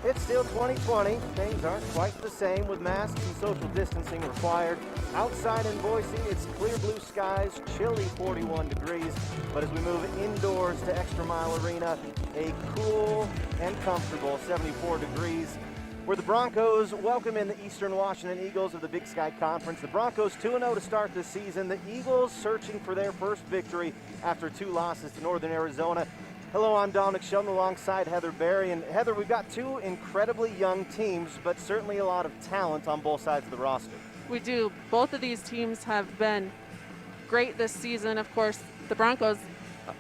It's still 2020. Things aren't quite the same with masks and social distancing required. Outside in Boise, it's clear blue skies, chilly 41 degrees. But as we move indoors to ExtraMile Arena, a cool and comfortable 74 degrees. Where the Broncos welcome in the Eastern Washington Eagles of the Big Sky Conference. The Broncos 2-0 to start this season. The Eagles searching for their first victory after 2 losses to Northern Arizona. Hello, I'm Dominic Sheldon alongside Heather Berry. And Heather, we've got 2 incredibly young teams, but certainly a lot of talent on both sides of the roster. We do. Both of these teams have been great this season. Of course, the Broncos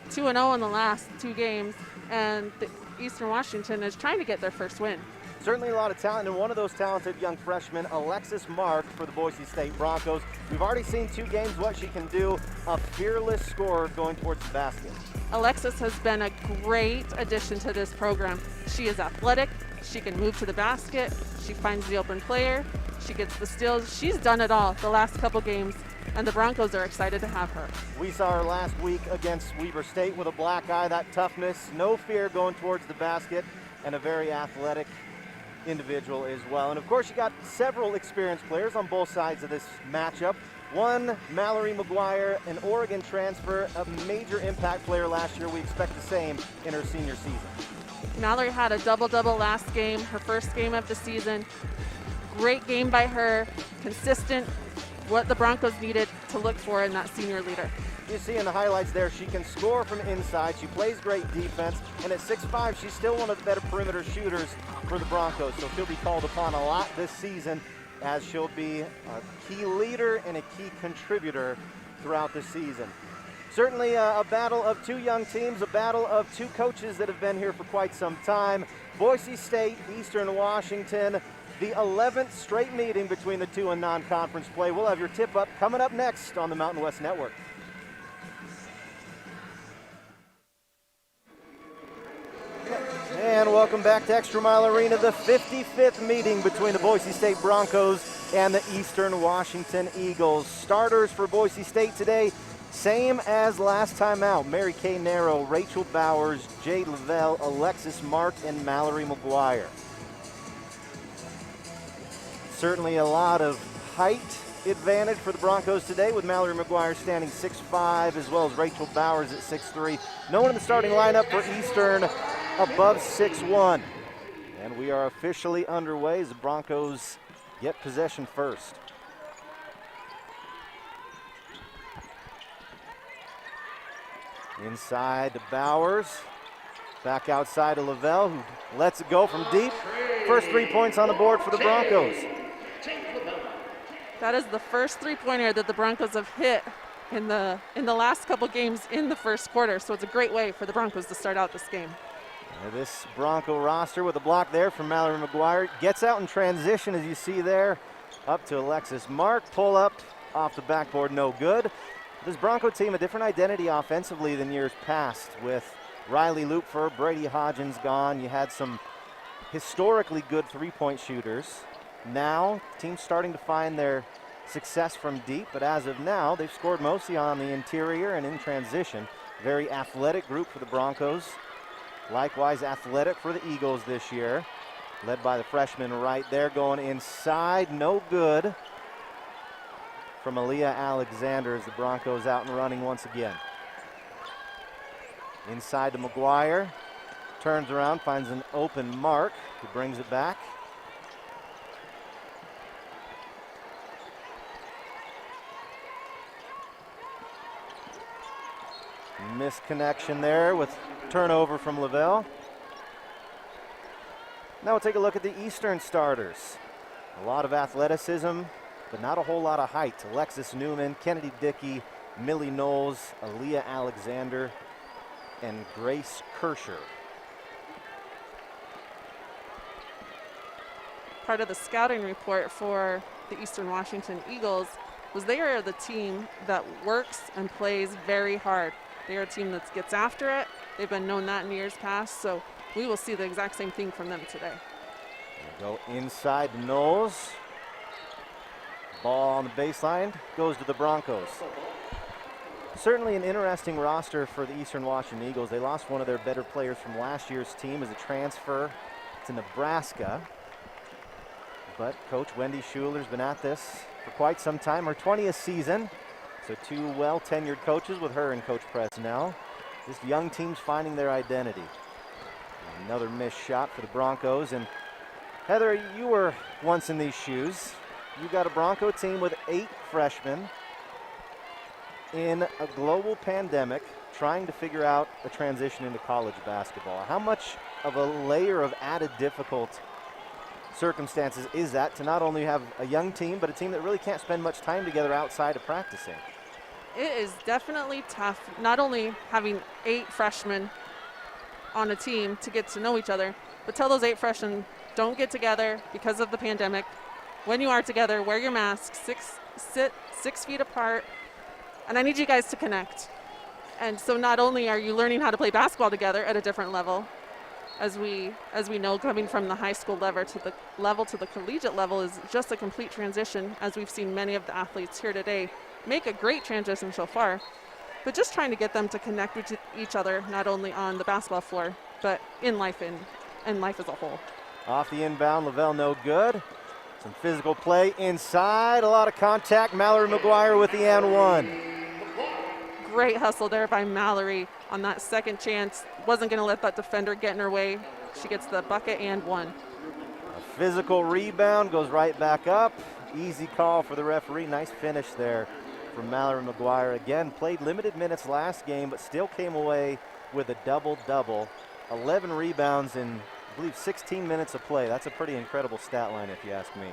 2-0 in the last 2 games, and the Eastern Washington is trying to get their first win. Certainly a lot of talent, and one of those talented young freshmen, Alexis Mark for the Boise State Broncos. We've already seen 2 games what she can do, a fearless scorer going towards the basket. Alexis has been a great addition to this program. She is athletic, she can move to the basket, she finds the open player, she gets the steals. She's done it all the last couple games, and the Broncos are excited to have her. We saw her last week against Weber State with a black eye, that toughness, no fear going towards the basket, and a very athletic individual as well. And of course, you got several experienced players on both sides of this matchup. One, Mallory McGuire, an Oregon transfer, a major impact player last year. We expect the same in her senior season. Mallory had a double-double last game, her first game of the season. Great game by her, consistent, what the Broncos needed to look for in that senior leader. You see in the highlights there, she can score from inside, she plays great defense, and at 6'5", she's still one of the better perimeter shooters for the Broncos, so she'll be called upon a lot this season, as she'll be a key leader and a key contributor throughout the season. Certainly a battle of 2 young teams, a battle of 2 coaches that have been here for quite some time. Boise State, Eastern Washington, the 11th straight meeting between the 2 in non-conference play. We'll have your tip-up coming up next on the Mountain West Network. And welcome back to ExtraMile Arena, the 55th meeting between the Boise State Broncos and the Eastern Washington Eagles. Starters for Boise State today, same as last time out. Mary Kay Narrow, Rachel Bowers, Jade Lavelle, Alexis Mark, and Mallory McGuire. Certainly a lot of height advantage for the Broncos today, with Mallory McGuire standing 6'5", as well as Rachel Bowers at 6'3". No one in the starting lineup for Eastern above 6'1". And we are officially underway as the Broncos get possession first. Inside to Bowers, back outside to Lavelle, who lets it go from deep. First 3 points on the board for the Broncos. That is the first 3-pointer that the Broncos have hit in the last couple games in the first quarter, so it's a great way for the Broncos to start out this game. This Bronco roster with a block there from Mallory McGuire. Gets out in transition, as you see there, up to Alexis Mark. Pull up off the backboard, no good. This Bronco team, a different identity offensively than years past, with Riley Lupfer, Brady Hodgins gone. You had some historically good 3-point shooters. Now, teams starting to find their success from deep, but as of now, they've scored mostly on the interior and in transition. Very athletic group for the Broncos. Likewise athletic for the Eagles this year, led by the freshman right there, going inside, no good from Aaliyah Alexander as the Broncos out and running once again. Inside to McGuire, turns around, finds an open Mark, who brings it back. Misconnection there with turnover from Lavelle. Now we'll take a look at the Eastern starters. A lot of athleticism, but not a whole lot of height. Alexis Newman, Kennedy Dickey, Millie Knowles, Aaliyah Alexander, and Grace Kirscher. Part of the scouting report for the Eastern Washington Eagles was they are the team that works and plays very hard. They are a team that gets after it. They've been known that in years past, so we will see the exact same thing from them today. We'll go inside to Knowles. Ball on the baseline, goes to the Broncos. Certainly an interesting roster for the Eastern Washington Eagles. They lost one of their better players from last year's team as a transfer back to Nebraska. But Coach Wendy Schuler's been at this for quite some time, her 20th season. So two well-tenured coaches with her and Coach Presnell. Just young teams finding their identity. Another missed shot for the Broncos. And Heather, you were once in these shoes. You got a Bronco team with 8 freshmen in a global pandemic trying to figure out a transition into college basketball. How much of a layer of added difficult circumstances is that to not only have a young team, but a team that really can't spend much time together outside of practicing? It is definitely tough, not only having 8 freshmen on a team to get to know each other, but tell those 8 freshmen, don't get together because of the pandemic. When you are together, wear your masks, sit 6 feet apart, and I need you guys to connect. And so not only are you learning how to play basketball together at a different level, as we know, coming from the high school level to the collegiate level is just a complete transition, as we've seen many of the athletes here today make a great transition so far. But just trying to get them to connect with each other, not only on the basketball floor, but in life and life as a whole. Off the inbound, Lavelle no good. Some physical play inside, a lot of contact. Mallory McGuire with the and one. Great hustle there by Mallory on that second chance. Wasn't going to let that defender get in her way. She gets the bucket and one. A physical rebound, goes right back up. Easy call for the referee. Nice finish there from Mallory McGuire. Again, played limited minutes last game, but still came away with a double-double. 11 rebounds in, I believe, 16 minutes of play. That's a pretty incredible stat line if you ask me.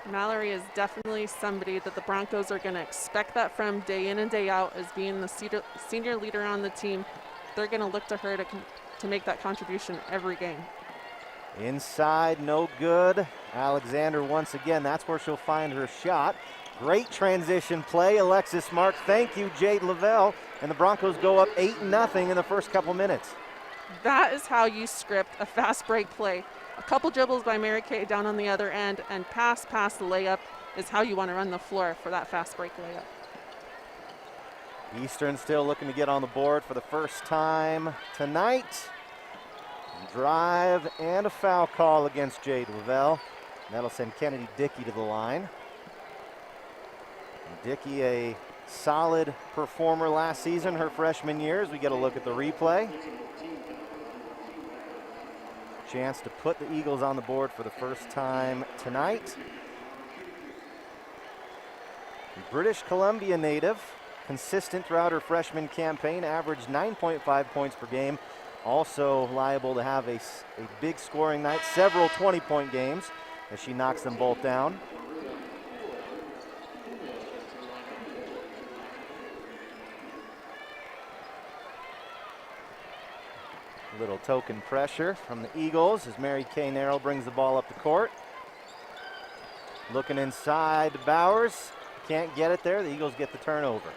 Mallory is definitely somebody that the Broncos are going to expect that from day in and day out as being the senior leader on the team. They're going to look to her to make that contribution every game. Inside, no good. Alexander once again, that's where she'll find her shot. Great transition play, Alexis Mark. Thank you, Jade Lavelle. And the Broncos go up 8-0 in the first couple minutes. That is how you script a fast break play. A couple dribbles by Mary Kay down on the other end, and pass the layup is how you want to run the floor for that fast break layup. Eastern still looking to get on the board for the first time tonight. Drive and a foul call against Jade Lavelle. That'll send Kennedy Dickey to the line. Dickey, a solid performer last season, her freshman year, as we get a look at the replay. Chance to put the Eagles on the board for the first time tonight. British Columbia native, consistent throughout her freshman campaign, averaged 9.5 points per game. Also liable to have a big scoring night, several 20-point games as she knocks them both down. Little token pressure from the Eagles as Mary Kay Narrow brings the ball up the court. Looking inside to Bowers. Can't get it there. The Eagles get the turnover.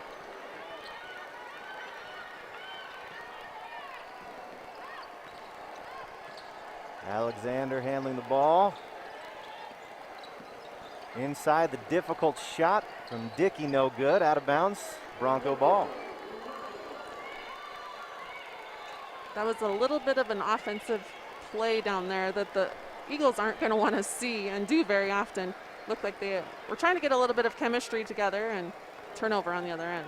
Alexander handling the ball. Inside, the difficult shot from Dickey, no good. Out of bounds, Bronco ball. That was a little bit of an offensive play down there that the Eagles aren't going to want to see and do very often. Looked like they were trying to get a little bit of chemistry together, and turnover on the other end.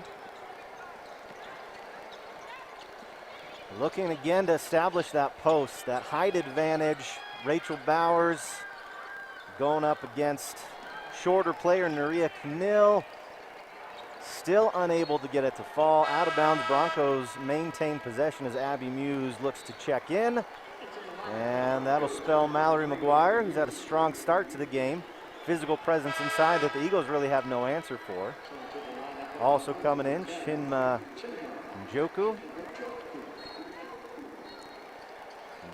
Looking again to establish that post, that height advantage. Rachel Bowers going up against shorter player Naria Knil. Still unable to get it to fall. Out of bounds, Broncos maintain possession as Abby Muse looks to check in. And that'll spell Mallory McGuire, who's had a strong start to the game. Physical presence inside that the Eagles really have no answer for. Also coming in, Chinma Njoku.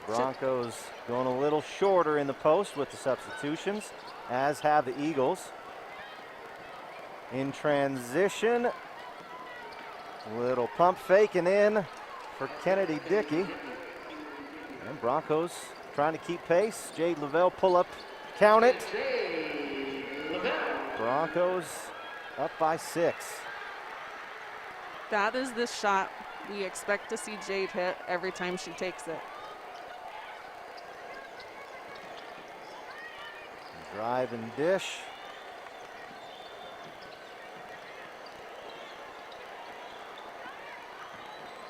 Broncos going a little shorter in the post with the substitutions, as have the Eagles. In transition, little pump faking in for Kennedy Dickey. And Broncos trying to keep pace. Jade Lavelle pull up, count it. Broncos up by 6. That is the shot we expect to see Jade hit every time she takes it. Drive and dish.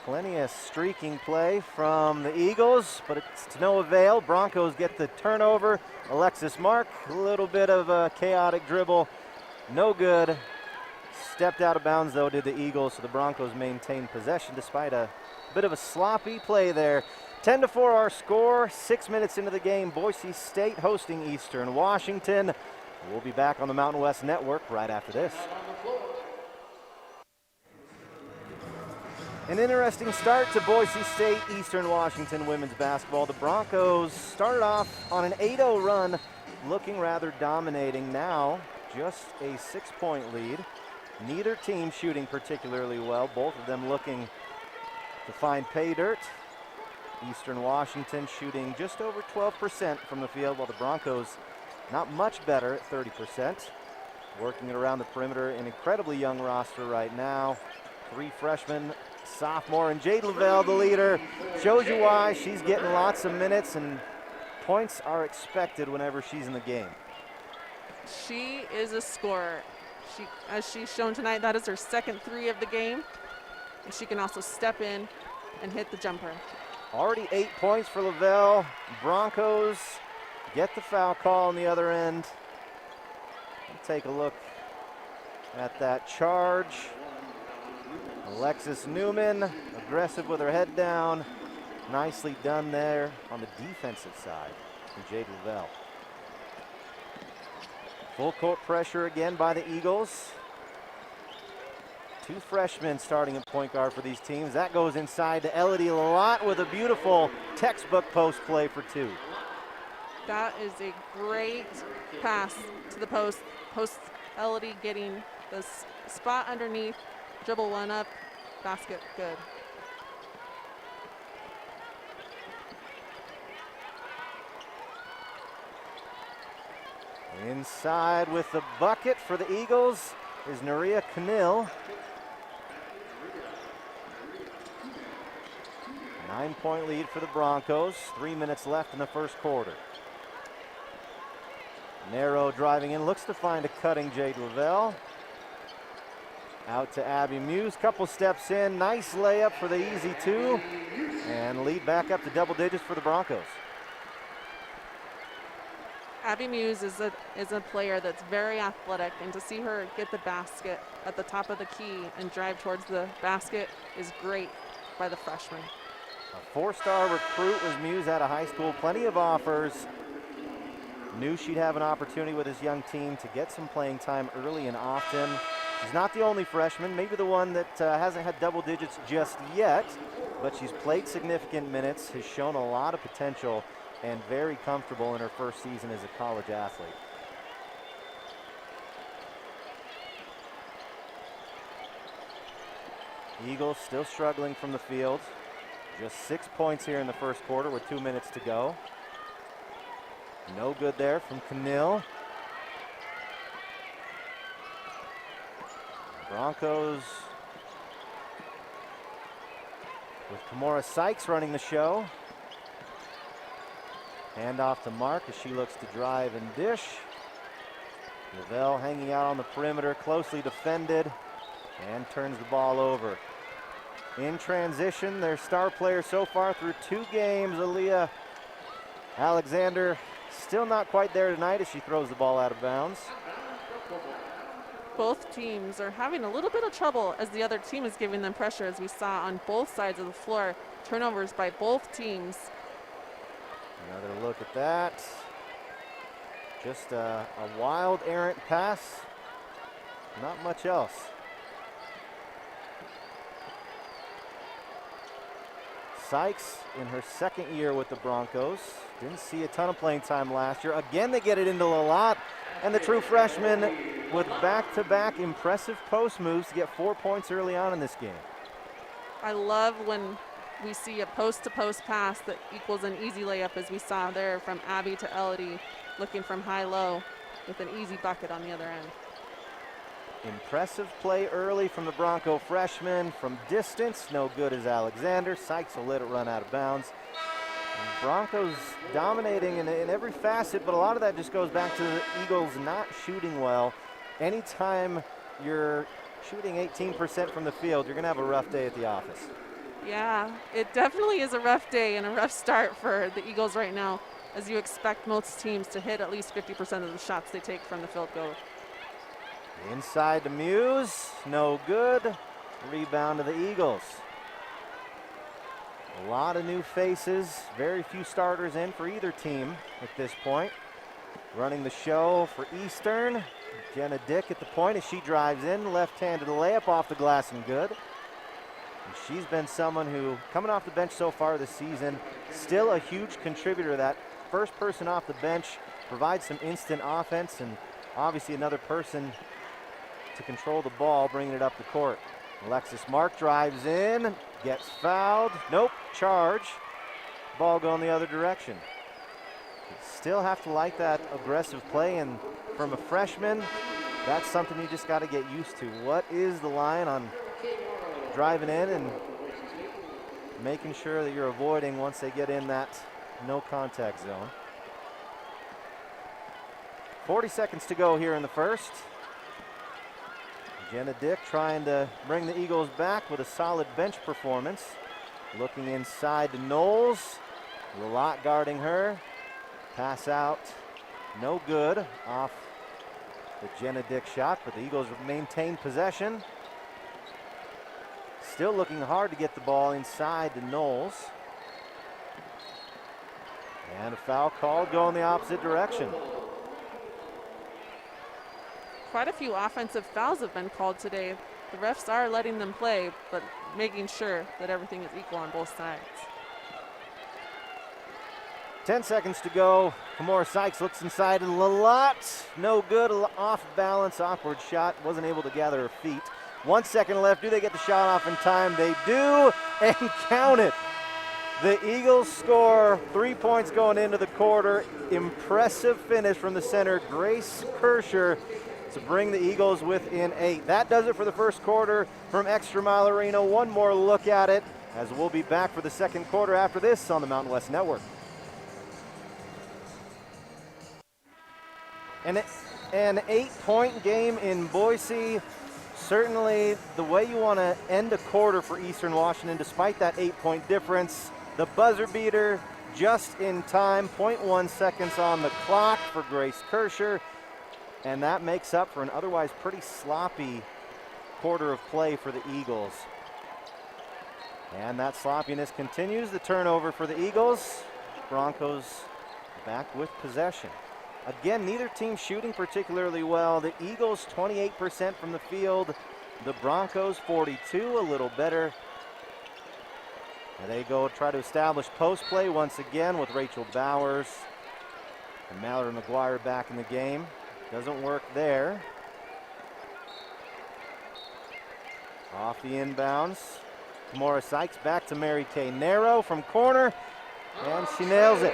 Plenty of streaking play from the Eagles, but it's to no avail. Broncos get the turnover. Alexis Mark, a little bit of a chaotic dribble. No good. Stepped out of bounds, though, did the Eagles, so the Broncos maintain possession despite a bit of a sloppy play there. 10-4 our score. 6 minutes into the game, Boise State hosting Eastern Washington. We'll be back on the Mountain West Network right after this. An interesting start to Boise State Eastern Washington women's basketball. The Broncos started off on an 8-0 run, looking rather dominating. Now just a 6-point lead. Neither team shooting particularly well, both of them looking to find pay dirt. Eastern Washington shooting just over 12% from the field, while the Broncos not much better at 30%. Working it around the perimeter, an incredibly young roster right now. 3 freshmen, sophomore, and Jade Lavelle, the leader. Shows you why she's getting lots of minutes, and points are expected whenever she's in the game. She is a scorer. As she's shown tonight, that is her second 3 of the game. And she can also step in and hit the jumper. Already 8 points for Lavelle. Broncos get the foul call on the other end. We'll take a look at that charge. Alexis Newman, aggressive with her head down. Nicely done there on the defensive side from Jade Lavelle. Full court pressure again by the Eagles. 2 freshmen starting at point guard for these teams. That goes inside to Elodie Lalott with a beautiful textbook post play for 2. That is a great pass to the post. Post Elodie getting the spot underneath, dribble one up, basket good. Inside with the bucket for the Eagles is Naria Canill. 9-point lead for the Broncos. 3 minutes left in the first quarter. Narrow driving in, looks to find a cutting Jade Lavelle. Out to Abby Muse, couple steps in, nice layup for the easy 2, and lead back up to double digits for the Broncos. Abby Muse is a player that's very athletic, and to see her get the basket at the top of the key and drive towards the basket is great by the freshman. A 4-star recruit was Muse out of high school, plenty of offers. Knew she'd have an opportunity with this young team to get some playing time early and often. She's not the only freshman, maybe the one that hasn't had double digits just yet, but she's played significant minutes, has shown a lot of potential, and very comfortable in her first season as a college athlete. Eagles still struggling from the field. Just 6 points here in the first quarter with 2 minutes to go. No good there from Canill. Broncos with Kimora Sykes running the show. Hand off to Mark as she looks to drive and dish. Lavelle hanging out on the perimeter, closely defended, and turns the ball over. In transition, their star player so far through 2 games, Aaliyah Alexander, still not quite there tonight as she throws the ball out of bounds. Both teams are having a little bit of trouble as the other team is giving them pressure, as we saw on both sides of the floor. Turnovers by both teams. Another look at that. Just a wild errant pass. Not much else. Sykes in her second year with the Broncos. Didn't see a ton of playing time last year. Again, they get it into Lalott. And the true freshman with back-to-back impressive post moves to get 4 points early on in this game. I love when we see a post-to-post pass that equals an easy layup, as we saw there from Abby to Elodie, looking from high-low with an easy bucket on the other end. Impressive play early from the Bronco freshman. From distance, no good as Alexander. Sykes will let it run out of bounds. And Broncos dominating in every facet, but a lot of that just goes back to the Eagles not shooting well. Anytime you're shooting 18% from the field, you're going to have a rough day at the office. Yeah, it definitely is a rough day and a rough start for the Eagles right now, as you expect most teams to hit at least 50% of the shots they take from the field goal. Inside to Muse, no good. Rebound to the Eagles. A lot of new faces, very few starters in for either team at this point. Running the show for Eastern, Jenna Dick at the point as she drives in, left-handed layup off the glass and good. And she's been someone who, coming off the bench so far this season, still a huge contributor. That first person off the bench provides some instant offense, and obviously another person to control the ball, bringing it up the court. Alexis Mark drives in, gets fouled. Nope, charge. Ball going the other direction. Still have to like that aggressive play, and from a freshman, that's something you just got to get used to. What is the line on driving in and making sure that you're avoiding once they get in that no contact zone? 40 seconds to go here in the first. Jenna Dick trying to bring the Eagles back with a solid bench performance. Looking inside to Knowles. Lalott guarding her. Pass out, no good off the Jenna Dick shot, but the Eagles maintain possession. Still looking hard to get the ball inside to Knowles. And a foul called going the opposite direction. Quite a few offensive fouls have been called today. The refs are letting them play, but making sure that everything is equal on both sides. 10 seconds to go. Kamora Sykes looks inside and Lalott, no good, off balance, awkward shot, wasn't able to gather her feet. 1 second left, do they get the shot off in time? They do, and count it. The Eagles score 3 points going into the quarter. Impressive finish from the center, Grace Kirscher, to bring the Eagles within 8. That does it for the first quarter from ExtraMile Arena. One more look at it, as we'll be back for the second quarter after this on the Mountain West Network. An 8-point game in Boise. Certainly the way you want to end a quarter for Eastern Washington, despite that 8-point difference. The buzzer beater just in time, 0.1 seconds on the clock for Grace Kirscher. And that makes up for an otherwise pretty sloppy quarter of play for the Eagles. And that sloppiness continues. The turnover for the Eagles. Broncos back with possession. Again, neither team shooting particularly well. The Eagles 28% from the field. The Broncos 42, a little better. And they go try to establish post play once again with Rachel Bowers and Mallory McGuire back in the game. Doesn't work there. Off the inbounds. Kamora Sykes back to Mary Kay Narrow from corner, and she nails it.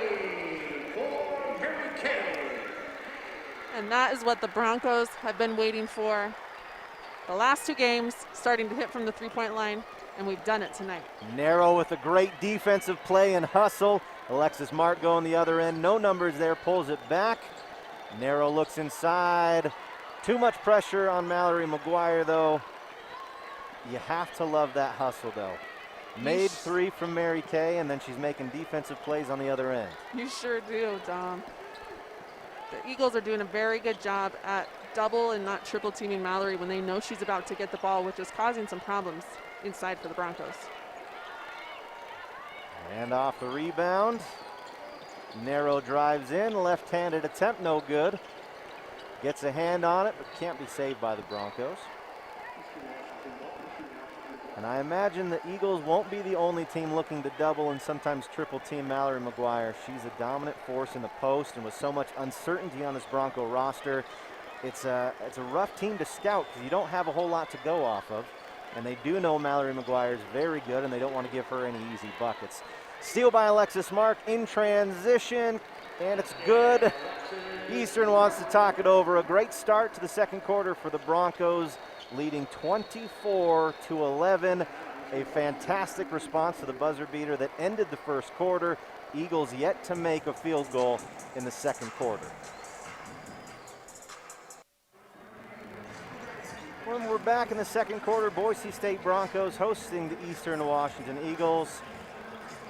And that is what the Broncos have been waiting for. The last 2 games, starting to hit from the three-point line, and we've done it tonight. Narrow with a great defensive play and hustle. Alexis Mark going the other end. No numbers there, pulls it back. Narrow looks inside. Too much pressure on Mallory McGuire, though. You have to love that hustle, though. Made 3 from Mary Kay, and then she's making defensive plays on the other end. You sure do, Dom. The Eagles are doing a very good job at double and not triple teaming Mallory when they know she's about to get the ball, which is causing some problems inside for the Broncos. And off the rebound. Narrow drives in, left-handed attempt, no good. Gets a hand on it, but can't be saved by the Broncos. And I imagine the Eagles won't be the only team looking to double and sometimes triple team Mallory McGuire. She's a dominant force in the post, and with so much uncertainty on this Bronco roster, it's a rough team to scout because you don't have a whole lot to go off of. And they do know Mallory McGuire is very good, and they don't want to give her any easy buckets. Steal by Alexis Mark in transition, and it's good. Eastern wants to talk it over. A great start to the second quarter for the Broncos, leading 24-11. A fantastic response to the buzzer beater that ended the first quarter. Eagles yet to make a field goal in the second quarter. When we're back in the second quarter, Boise State Broncos hosting the Eastern Washington Eagles.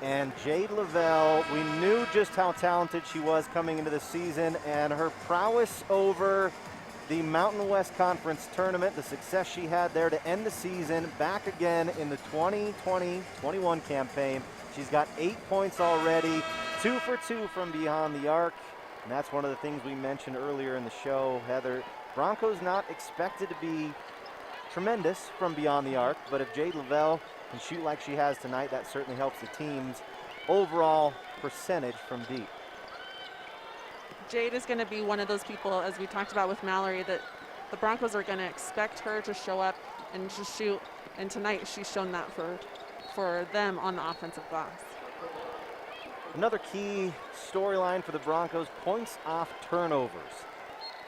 And Jade Lavelle, we knew just how talented she was coming into the season, and her prowess over the Mountain West Conference tournament, the success she had there to end the season, back again in the 2020-21 campaign. She's got 8 points already, 2 for 2 from beyond the arc. And that's one of the things we mentioned earlier in the show, Heather. Broncos not expected to be tremendous from beyond the arc, but if Jade Lavelle can shoot like she has tonight, that certainly helps the team's overall percentage from deep. Jade is going to be one of those people, as we talked about with Mallory, that the Broncos are going to expect her to show up and to shoot, and tonight she's shown that for them on the offensive glass. Another key storyline for the Broncos, points off turnovers.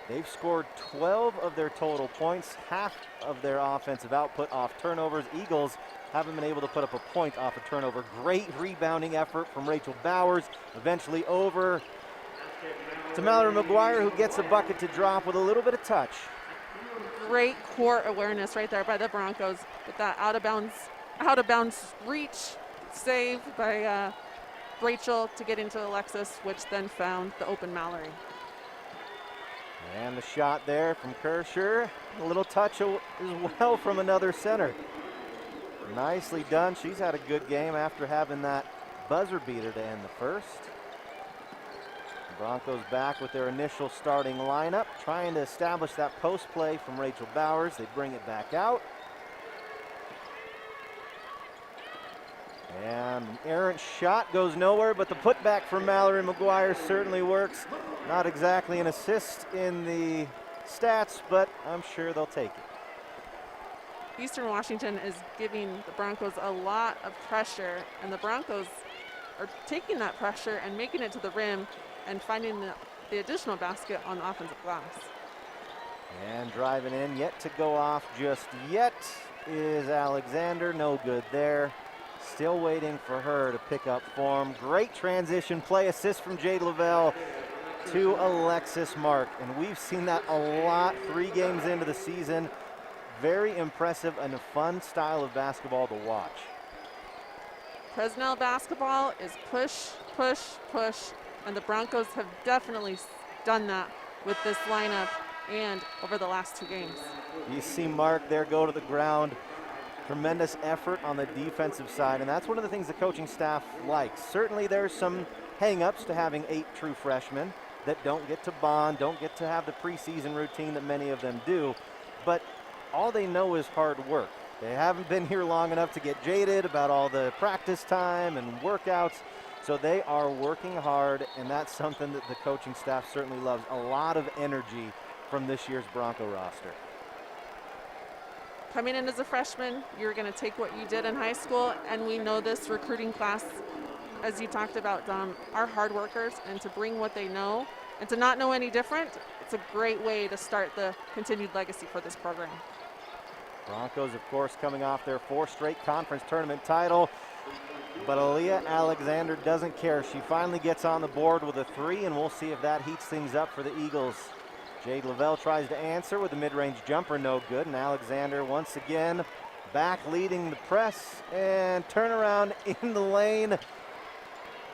They've scored 12 of their total points, half of their offensive output off turnovers. Eagles haven't been able to put up a point off a turnover. Great rebounding effort from Rachel Bowers, eventually over to Mallory McGuire, who gets a bucket to drop with a little bit of touch. Great court awareness right there by the Broncos with that out of bounds reach save by Rachel to get into Alexis, which then found the open Mallory. And the shot there from Kirscher. A little touch as well from another center. Nicely done. She's had a good game after having that buzzer beater to end the first. The Broncos back with their initial starting lineup, trying to establish that post play from Rachel Bowers. They bring it back out. And an errant shot goes nowhere, but the putback from Mallory McGuire certainly works. Not exactly an assist in the stats, but I'm sure they'll take it. Eastern Washington is giving the Broncos a lot of pressure, and the Broncos are taking that pressure and making it to the rim and finding the additional basket on the offensive glass. And driving in, yet to go off just yet is Alexander. No good there. Still waiting for her to pick up form. Great transition play, assist from Jade Lavelle to Alexis Mark. And we've seen that a lot 3 games into the season. Very impressive and a fun style of basketball to watch. Fresnel basketball is push, push, push, and the Broncos have definitely done that with this lineup and over the last 2 games. You see Mark there go to the ground. Tremendous effort on the defensive side, and that's one of the things the coaching staff likes. Certainly there's some hang-ups to having 8 true freshmen that don't get to bond, don't get to have the preseason routine that many of them do, but all they know is hard work. They haven't been here long enough to get jaded about all the practice time and workouts, so they are working hard, and that's something that the coaching staff certainly loves. A lot of energy from this year's Bronco roster. Coming in as a freshman, you're going to take what you did in high school, and we know this recruiting class, as you talked about, Dom, are hard workers, and to bring what they know and to not know any different, it's a great way to start the continued legacy for this program. Broncos, of course, coming off their 4th straight conference tournament title, but Aaliyah Alexander doesn't care. She finally gets on the board with a 3, and we'll see if that heats things up for the Eagles. Jade Lavelle tries to answer with a mid-range jumper, no good, and Alexander once again back leading the press and turnaround in the lane.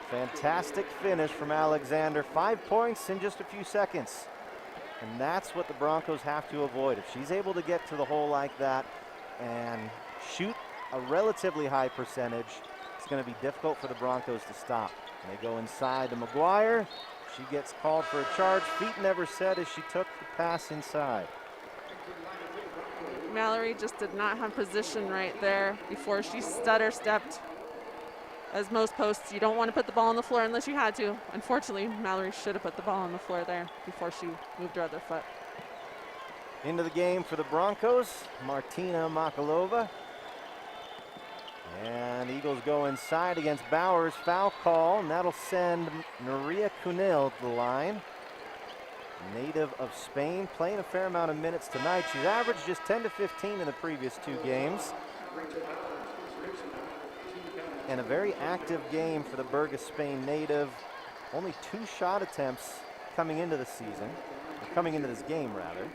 Fantastic finish from Alexander. 5 points in just a few seconds. And that's what the Broncos have to avoid. If she's able to get to the hole like that and shoot a relatively high percentage, it's going to be difficult for the Broncos to stop. And they go inside to McGuire. She gets called for a charge. Feet never set as she took the pass inside. Mallory just did not have position right there before she stutter stepped. As most posts, you don't want to put the ball on the floor unless you had to. Unfortunately, Mallory should have put the ball on the floor there before she moved her other foot. Into the game for the Broncos, Martina Makalova. And Eagles go inside against Bowers. Foul call, and that'll send Nuria Cunil to the line. Native of Spain, playing a fair amount of minutes tonight. She's averaged just 10 to 15 in the previous 2 games. and a very active game for the Burgos, Spain native. Only 2 shot attempts coming into the season, or coming into this game rather.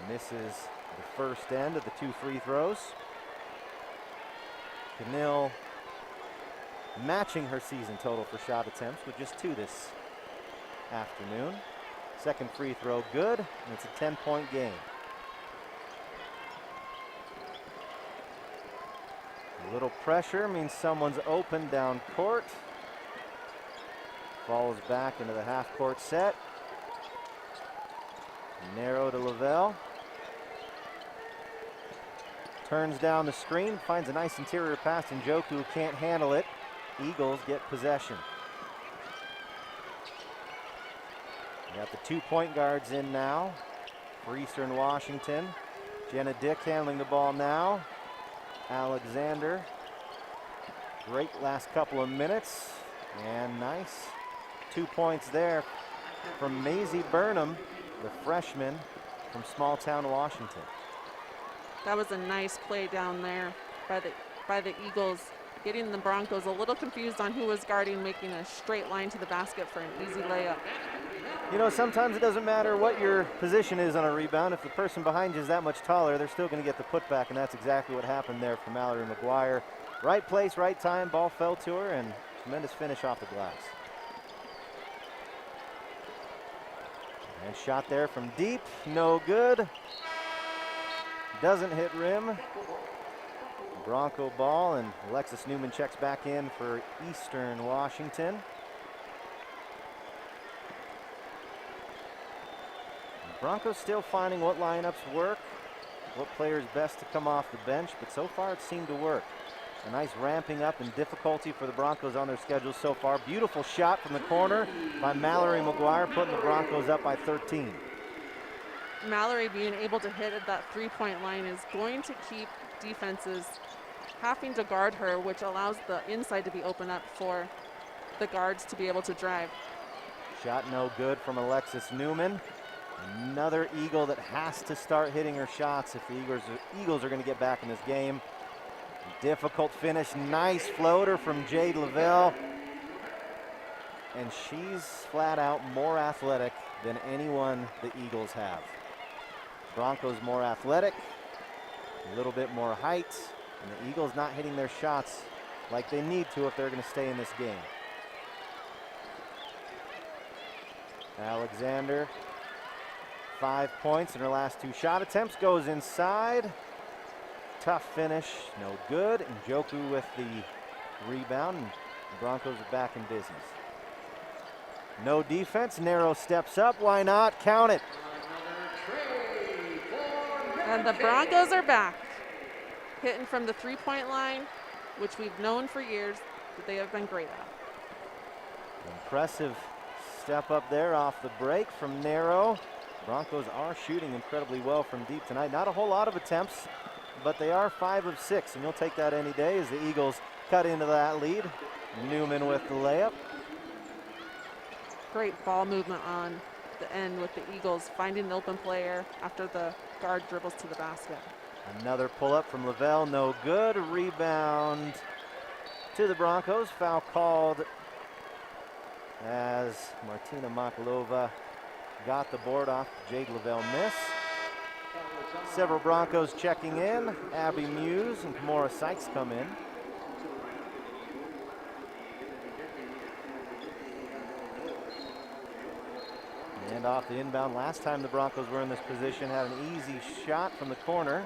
Misses the first end of the 2 free throws. Canil matching her season total for shot attempts with just 2 this afternoon. Second free throw good, and it's a 10-point game. A little pressure means someone's open down court. Falls back into the half-court set. Narrow to Lavelle. Turns down the screen, finds a nice interior pass, and Njoku can't handle it. Eagles get possession. We got the 2 point guards in now for Eastern Washington. Jenna Dick handling the ball now. Alexander. Great last couple of minutes. And nice 2 points there from MAISIE Burnham, the freshman from small town Washington. That was a nice play down there by the Eagles, getting the Broncos a little confused on who was guarding, making a straight line to the basket for an easy layup. You know, sometimes it doesn't matter what your position is on a rebound. If the person behind you is that much taller, they're still going to get the putback, and that's exactly what happened there for Mallory McGuire. Right place, right time, ball fell to her, and tremendous finish off the glass. And shot there from deep, no good. Doesn't hit rim. Bronco ball, and Alexis Newman checks back in for Eastern Washington. Broncos still finding what lineups work, what players best to come off the bench, but so far it seemed to work. A nice ramping up in difficulty for the Broncos on their schedule so far. Beautiful shot from the corner by Mallory McGuire, putting the Broncos up by 13. Mallory being able to hit at that 3-point line is going to keep defenses having to guard her, which allows the inside to be open up for the guards to be able to drive. Shot no good from Alexis Newman. Another Eagle that has to start hitting her shots if the Eagles are going to get back in this game. Difficult finish, nice floater from Jade Lavelle. And she's flat out more athletic than anyone the Eagles have. Broncos more athletic, a little bit more height, and the Eagles not hitting their shots like they need to if they're going to stay in this game. Alexander, 5 points in her last 2 shot attempts, goes inside. Tough finish, no good. And Njoku with the rebound, and the Broncos are back in business. No defense, Narrow steps up, why not? Count it. And the Broncos are back, hitting from the 3-point line, which we've known for years that they have been great at. Impressive step up there off the break from Narrow. Broncos are shooting incredibly well from deep tonight. Not a whole lot of attempts, but they are 5 of 6, and you'll take that any day as the Eagles cut into that lead. Newman with the layup. Great ball movement on the end with the Eagles, finding the open player after the guard dribbles to the basket. Another pull-up from Lavelle, no good. Rebound to the Broncos. Foul called as Martina Makalova got the board off. Jade Lavelle miss. Several Broncos checking in. Abby Muse and Kamora Sykes come in. And off the inbound, last time the Broncos were in this position, had an easy shot from the corner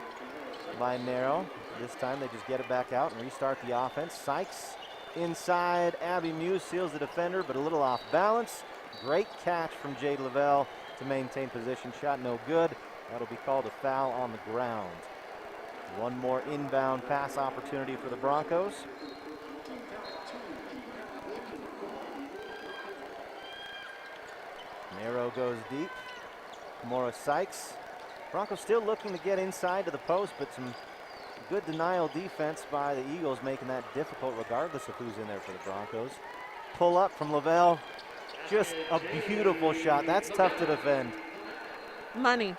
by Narrow. This time they just get it back out and restart the offense. Sykes inside, Abby Muse seals the defender, but a little off balance. Great catch from Jade Lavelle to maintain position. Shot no good. That'll be called a foul on the ground. One more inbound pass opportunity for the Broncos. Narrow goes deep. Kamora Sykes. Broncos still looking to get inside to the post, but some good denial defense by the Eagles, making that difficult regardless of who's in there for the Broncos. Pull up from Lavelle. Just a beautiful shot. That's tough to defend. Money.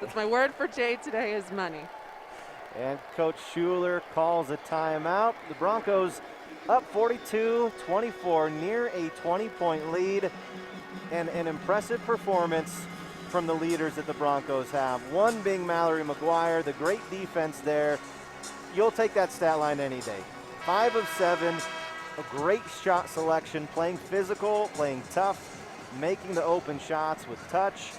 That's my word for Jade today, is money. And Coach Schuler calls a timeout. The Broncos up 42-24, near a 20-point lead, and an impressive performance from the leaders that the Broncos have. One being Mallory McGuire, the great defense there. You'll take that stat line any day. 5 of 7, a great shot selection, playing physical, playing tough, making the open shots with touch,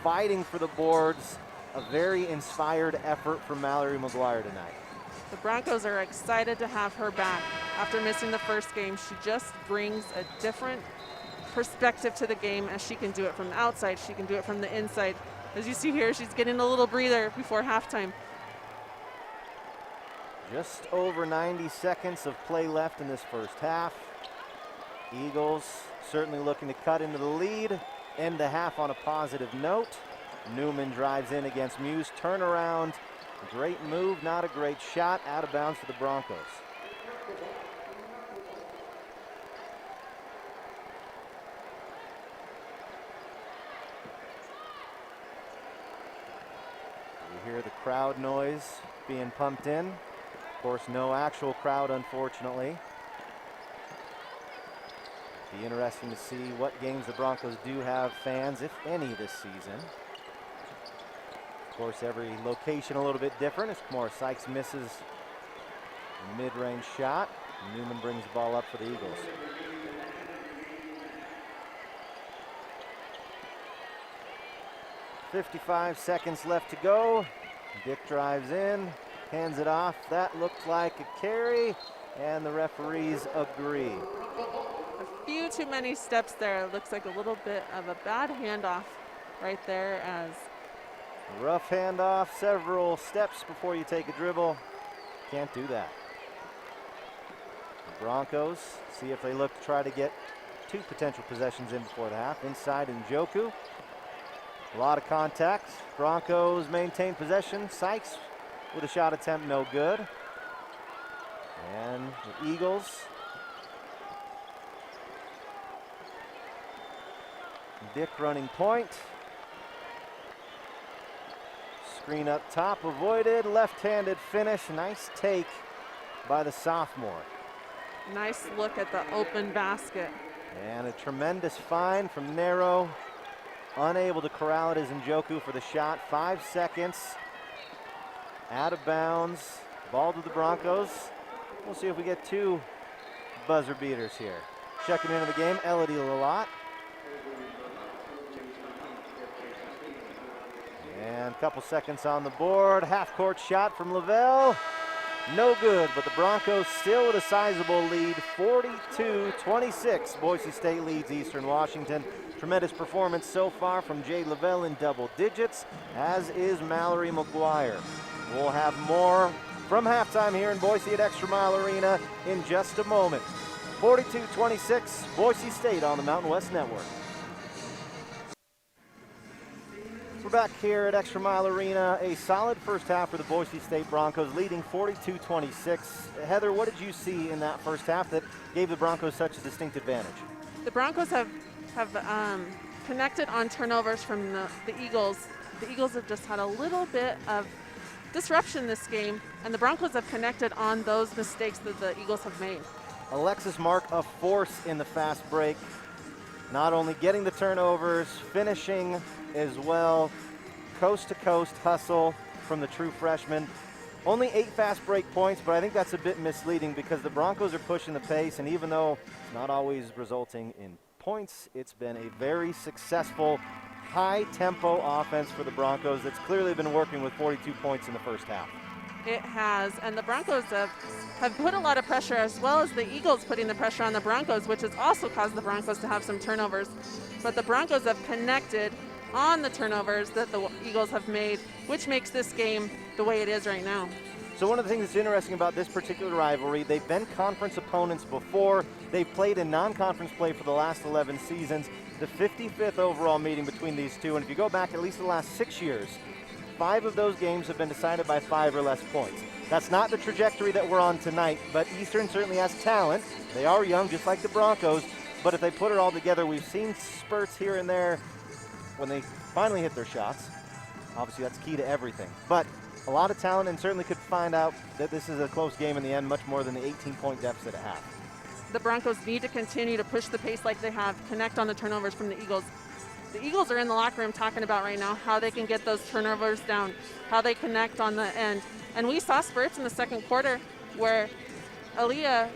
fighting for the boards. A very inspired effort from Mallory McGuire tonight. The Broncos are excited to have her back. After missing the first game, she just brings a different perspective to the game, as she can do it from the outside, she can do it from the inside. As you see here, she's getting a little breather before halftime. Just over 90 seconds of play left in this first half. Eagles certainly looking to cut into the lead, end the half on a positive note. Newman drives in against Muse, turnaround. A great move, not a great shot, out of bounds for the Broncos. You hear the crowd noise being pumped in. Of course, no actual crowd, unfortunately. Be interesting to see what games the Broncos do have fans, if any, this season. Of course, every location a little bit different as Kamora Sykes misses a mid-range shot. Newman brings the ball up for the Eagles. .55 seconds left to go. Dick drives in, hands it off. That looked like a carry, and the referees agree. A few too many steps there. It looks like a little bit of a bad handoff right there, as rough handoff, several steps before you take a dribble. Can't do that. The Broncos see if they look to try to get 2 potential possessions in before the half. Inside Njoku. A lot of contact. Broncos maintain possession. Sykes with a shot attempt, no good. And the Eagles. Dick running point. Screen up top, avoided, left-handed finish. Nice take by the sophomore. nice look at the open basket. And a tremendous find from Nero. Unable to corral it as Njoku for the shot. 5 seconds. Out of bounds. Ball to the Broncos. We'll see if we get 2 buzzer beaters here. Checking into the game, Elodie Lalott. And a couple seconds on the board. Half-court shot from Lavelle. No good, but the Broncos still with a sizable lead. 42-26. Boise State leads Eastern Washington. Tremendous performance so far from Jade Lavelle in double digits, as is Mallory McGuire. We'll have more from halftime here in Boise at ExtraMile Arena in just a moment. 42-26, Boise State on the Mountain West Network. We're back here at ExtraMile Arena. A solid first half for the Boise State Broncos, leading 42-26. Heather, what did you see in that first half that gave the Broncos such a distinct advantage? The Broncos have connected on turnovers from the Eagles. The Eagles have just had a little bit of disruption this game, and the Broncos have connected on those mistakes that the Eagles have made. Alexis Mark, a force in the fast break. Not only getting the turnovers, finishing as well. Coast-to-coast hustle from the true freshman. Only 8 fast break points, but I think that's a bit misleading because the Broncos are pushing the pace, and even though it's not always resulting in points, it's been a very successful, high-tempo offense for the Broncos that's clearly been working with 42 points in the first half. It has, and the Broncos have put a lot of pressure, as well as the Eagles putting the pressure on the Broncos, which has also caused the Broncos to have some turnovers. But the Broncos have connected on the turnovers that the Eagles have made, which makes this game the way it is right now. So one of the things that's interesting about this particular rivalry, they've been conference opponents before. They've played in non-conference play for the last 11 seasons. The 55th overall meeting between these two, and if you go back at least the last 6 years, 5 of those games have been decided by 5 or less points. That's not the trajectory that we're on tonight, but Eastern certainly has talent. They are young, just like the Broncos, but if they put it all together, we've seen spurts here and there when they finally hit their shots. Obviously, that's key to everything. But a lot of talent and certainly could find out that this is a close game in the end, much more than the 18-point deficit at half. The Broncos need to continue to push the pace like they have, connect on the turnovers from the Eagles. The Eagles are in the locker room talking about right now how they can get those turnovers down, how they connect on the end. And we saw spurts in the second quarter where Aaliyah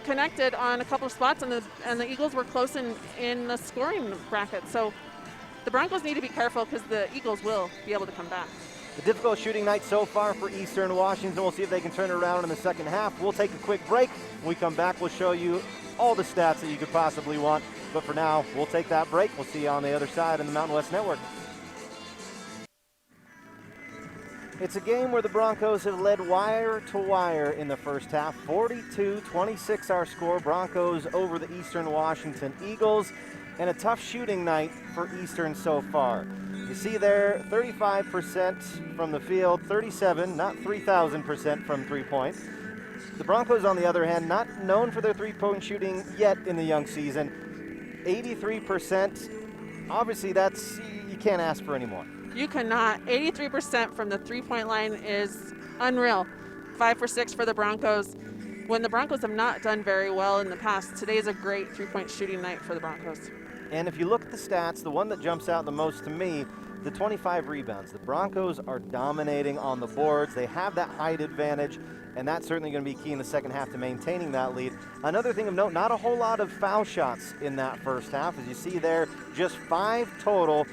connected on a couple of spots, and the Eagles were close in the scoring bracket. So the Broncos need to be careful because the Eagles will be able to come back. The difficult shooting night so far for Eastern Washington. We'll see if they can turn it around in the second half. We'll take a quick break. When we come back, we'll show you all the stats that you could possibly want. But for now, we'll take that break. We'll see you on the other side in the Mountain West Network. It's a game where the Broncos have led wire to wire in the first half. 42-26 our score. Broncos over the Eastern Washington Eagles. And a tough shooting night for Eastern so far. You see there, 35% from the field, 37, not 3,000% from three-point. The Broncos, on the other hand, not known for their three-point shooting yet in the young season. 83%, obviously you can't ask for any more. You cannot. 83% from the three-point line is unreal. 5 for 6 for the Broncos. When the Broncos have not done very well in the past, today's a great three-point shooting night for the Broncos. And if you look at the stats, the one that jumps out the most to me, the 25 rebounds. The Broncos are dominating on the boards. They have that height advantage, and that's certainly going to be key in the second half to maintaining that lead. Another thing of note, not a whole lot of foul shots in that first half. As you see there, just 5 total.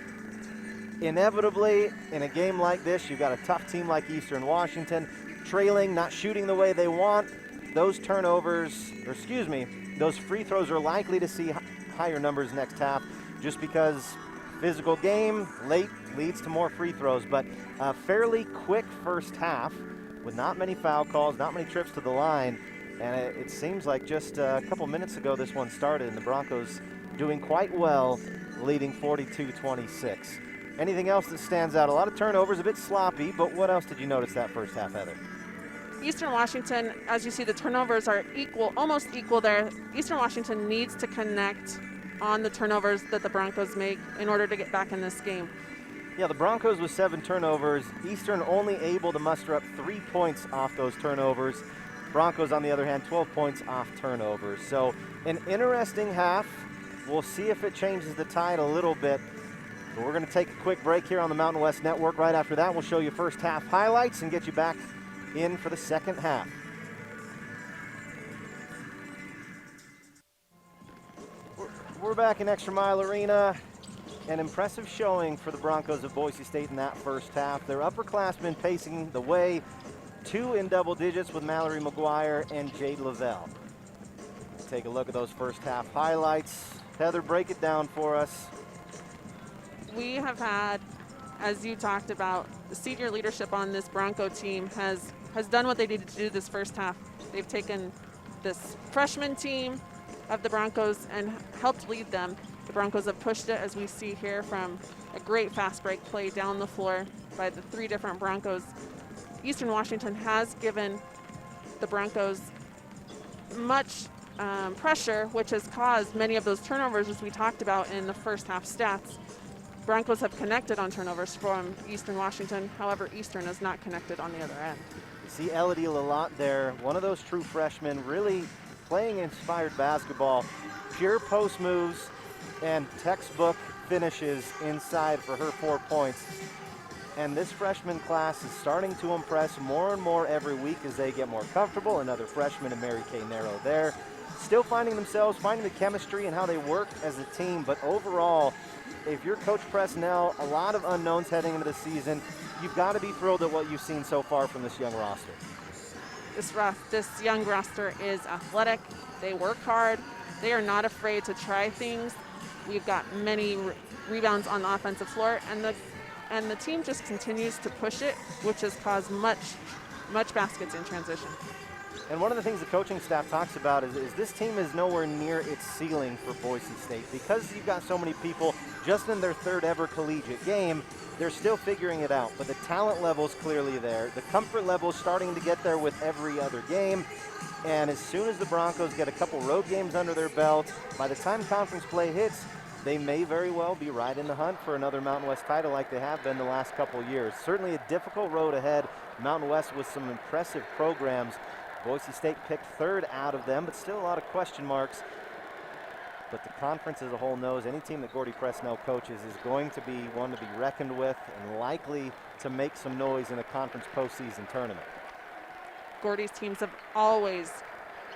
Inevitably, in a game like this, you've got a tough team like Eastern Washington, trailing, not shooting the way they want. Those turnovers, those free throws are likely to see higher numbers next half just because physical game late leads to more free throws. But a fairly quick first half with not many foul calls, not many trips to the line. And it seems like just a couple minutes ago this one started, and the Broncos doing quite well, leading 42-26. Anything else that stands out? A lot of turnovers, a bit sloppy, but what else did you notice that first half, Heather? Eastern Washington, as you see, the turnovers are equal, almost equal there. Eastern Washington needs to connect on the turnovers that the Broncos make in order to get back in this game. Yeah, the Broncos with 7 turnovers. Eastern only able to muster up 3 points off those turnovers. Broncos, on the other hand, 12 points off turnovers. So an interesting half. We'll see if it changes the tide a little bit. But we're going to take a quick break here on the Mountain West Network. Right after that, we'll show you first half highlights and get you back in for the second half. We're back in ExtraMile Arena. An impressive showing for the Broncos of Boise State in that first half. Their upperclassmen pacing the way, 2 in double digits with Mallory McGuire and Jade Lavelle. Take a look at those first half highlights. Heather, break it down for us. We have had, as you talked about, the senior leadership on this Bronco team has done what they needed to do this first half. They've taken this freshman team of the Broncos and helped lead them. The Broncos have pushed it, as we see here, from a great fast break play down the floor by the 3 different Broncos. Eastern Washington has given the Broncos much pressure, which has caused many of those turnovers, as we talked about in the first half stats. Broncos have connected on turnovers from Eastern Washington. However, Eastern has not connected on the other end. You see Elodie Lalott there, one of those true freshmen, really playing inspired basketball. Pure post moves and textbook finishes inside for her 4 points. And this freshman class is starting to impress more and more every week as they get more comfortable. Another freshman in Mary Kay Narrow there. Still finding themselves, finding the chemistry and how they work as a team. But overall, if you're Coach Presnell, a lot of unknowns heading into the season. You've got to be thrilled at what you've seen so far from this young roster. This young roster is athletic. They work hard. They are not afraid to try things. We've got many rebounds on the offensive floor, and the team just continues to push it, which has caused much baskets in transition. And one of the things the coaching staff talks about is this team is nowhere near its ceiling for Boise State. Because you've got so many people just in their 3rd ever collegiate game, they're still figuring it out. But the talent level is clearly there. The comfort level is starting to get there with every other game. And as soon as the Broncos get a couple road games under their belt, by the time conference play hits, they may very well be right in the hunt for another Mountain West title like they have been the last couple years. Certainly a difficult road ahead. Mountain West with some impressive programs. Boise State picked third out of them, but still a lot of question marks. But the conference as a whole knows any team that Gordy Presnell coaches is going to be one to be reckoned with and likely to make some noise in a conference postseason tournament. Gordy's teams have always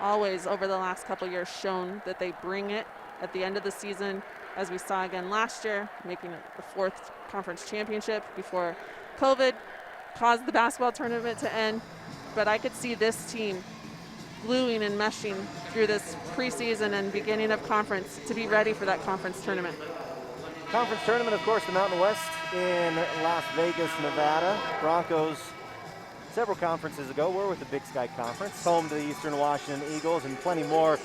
over the last couple years shown that they bring it at the end of the season, as we saw again last year, making it the 4th conference championship before COVID caused the basketball tournament to end. But I could see this team gluing and meshing through this preseason and beginning of conference to be ready for that conference tournament. Conference tournament, of course, the Mountain West in Las Vegas, Nevada. Broncos, several conferences ago, were with the Big Sky Conference, home to the Eastern Washington Eagles and plenty more.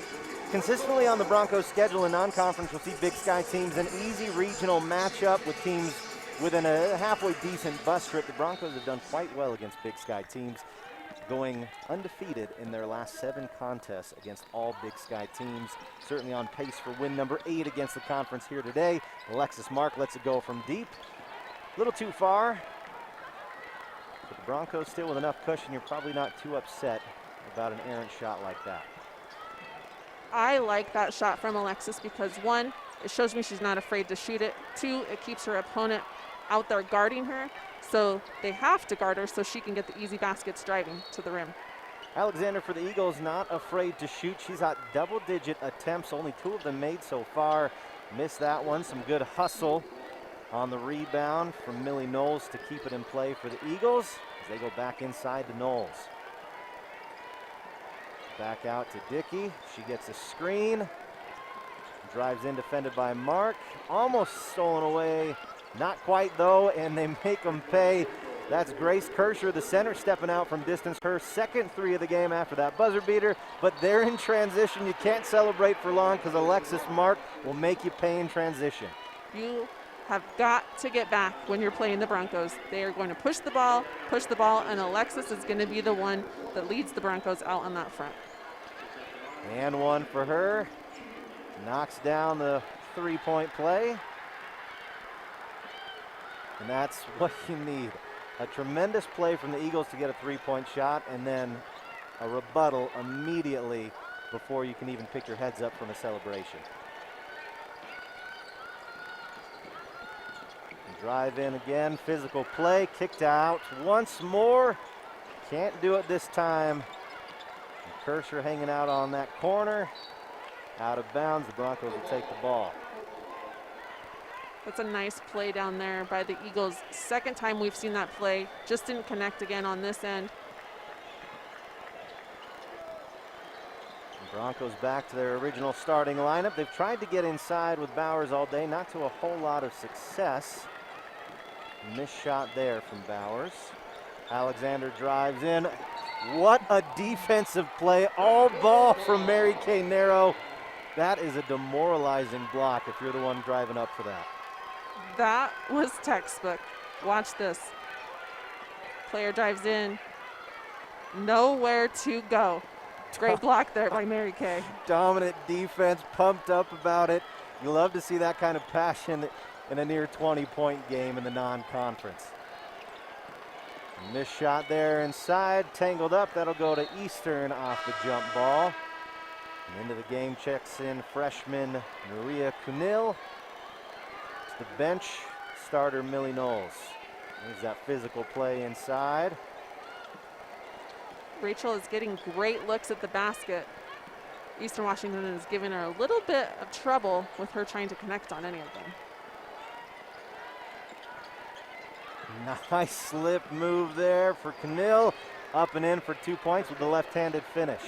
Consistently on the Broncos schedule in non-conference, we'll see Big Sky teams an easy regional matchup with teams within a halfway decent bus trip. The Broncos have done quite well against Big Sky teams, going undefeated in their last 7 contests against all Big Sky teams. Certainly on pace for win number 8 against the conference here today. Alexis Mark lets it go from deep. A little too far. But the Broncos still with enough cushion, you're probably not too upset about an errant shot like that. I like that shot from Alexis because 1, it shows me she's not afraid to shoot it. 2, it keeps her opponent out there guarding her. So they have to guard her so she can get the easy baskets driving to the rim. Alexander for the Eagles not afraid to shoot. She's got double-digit attempts, only 2 of them made so far. Missed that one. Some good hustle on the rebound from Millie Knowles to keep it in play for the Eagles as they go back inside to Knowles. Back out to Dickey. She gets a screen. Drives in, defended by Mark. Almost stolen away. Not quite though, and they make them pay. That's Grace Kirscher, the center, stepping out from distance. Her second 3 of the game after that buzzer beater, but they're in transition. You can't celebrate for long because Alexis Mark will make you pay in transition. You have got to get back when you're playing the Broncos. They are going to push the ball, and Alexis is going to be the one that leads the Broncos out on that front. And 1 for her. Knocks down the 3-point play. And that's what you need. A tremendous play from the Eagles to get a 3-point shot, and then a rebuttal immediately before you can even pick your heads up from a celebration. Drive in again, physical play, kicked out once more. Can't do it this time. And Kirscher hanging out on that corner. Out of bounds, the Broncos will take the ball. That's a nice play down there by the Eagles. Second time we've seen that play. Just didn't connect again on this end. The Broncos back to their original starting lineup. They've tried to get inside with Bowers all day, not to a whole lot of success. Missed shot there from Bowers. Alexander drives in. What a defensive play. All ball from Mary Kay Narrow. That is a demoralizing block if you're the one driving up for that. That was textbook. Watch this. Player drives in. Nowhere to go. Great block there by Mary Kay. Dominant defense, pumped up about it. You love to see that kind of passion in a near 20-point game in the non-conference. Missed shot there inside, tangled up. That'll go to Eastern off the jump ball. And into the game checks in freshman Maria Cunil. To the bench, starter Millie Knowles. There's that physical play inside. Rachel is getting great looks at the basket. Eastern Washington is giving her a little bit of trouble with her trying to connect on any of them. Nice slip move there for Cunil. Up and in for 2 points with the left-handed finish.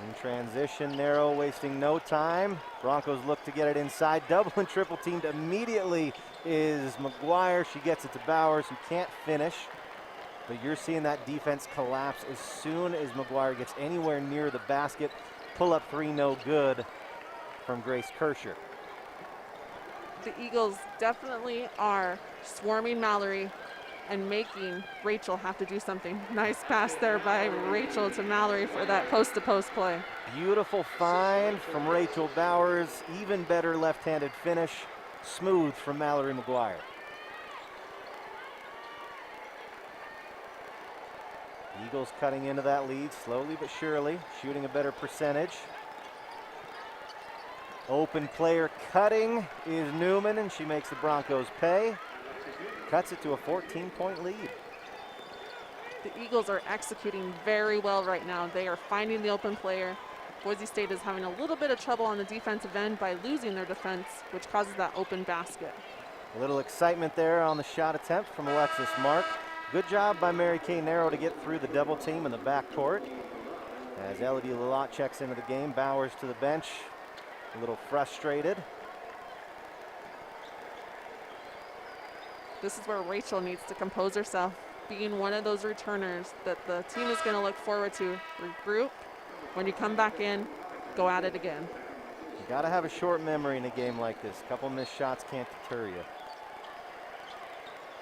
In transition, Narrow wasting no time. Broncos look to get it inside. Double and triple teamed immediately is McGuire. She gets it to Bowers, who can't finish. But you're seeing that defense collapse as soon as McGuire gets anywhere near the basket. Pull up 3, no good from Grace Kirscher. The Eagles definitely are swarming Mallory and making Rachel have to do something. Nice pass there by Rachel to Mallory for that post-to-post play. Beautiful find from Rachel Bowers. Even better left-handed finish. Smooth from Mallory McGuire. Eagles cutting into that lead slowly but surely, shooting a better percentage. Open player cutting is Newman, and she makes the Broncos pay. Cuts it to a 14-point lead. The Eagles are executing very well right now. They are finding the open player. Boise State is having a little bit of trouble on the defensive end by losing their defense, which causes that open basket. A little excitement there on the shot attempt from Alexis Mark. Good job by Mary Kay Narrow to get through the double team in the backcourt. As Elodie Lalott checks into the game, Bowers to the bench, a little frustrated. This is where Rachel needs to compose herself, being one of those returners that the team is going to look forward to. Regroup. When you come back in, go at it again. You got to have a short memory in a game like this. A couple missed shots can't deter you.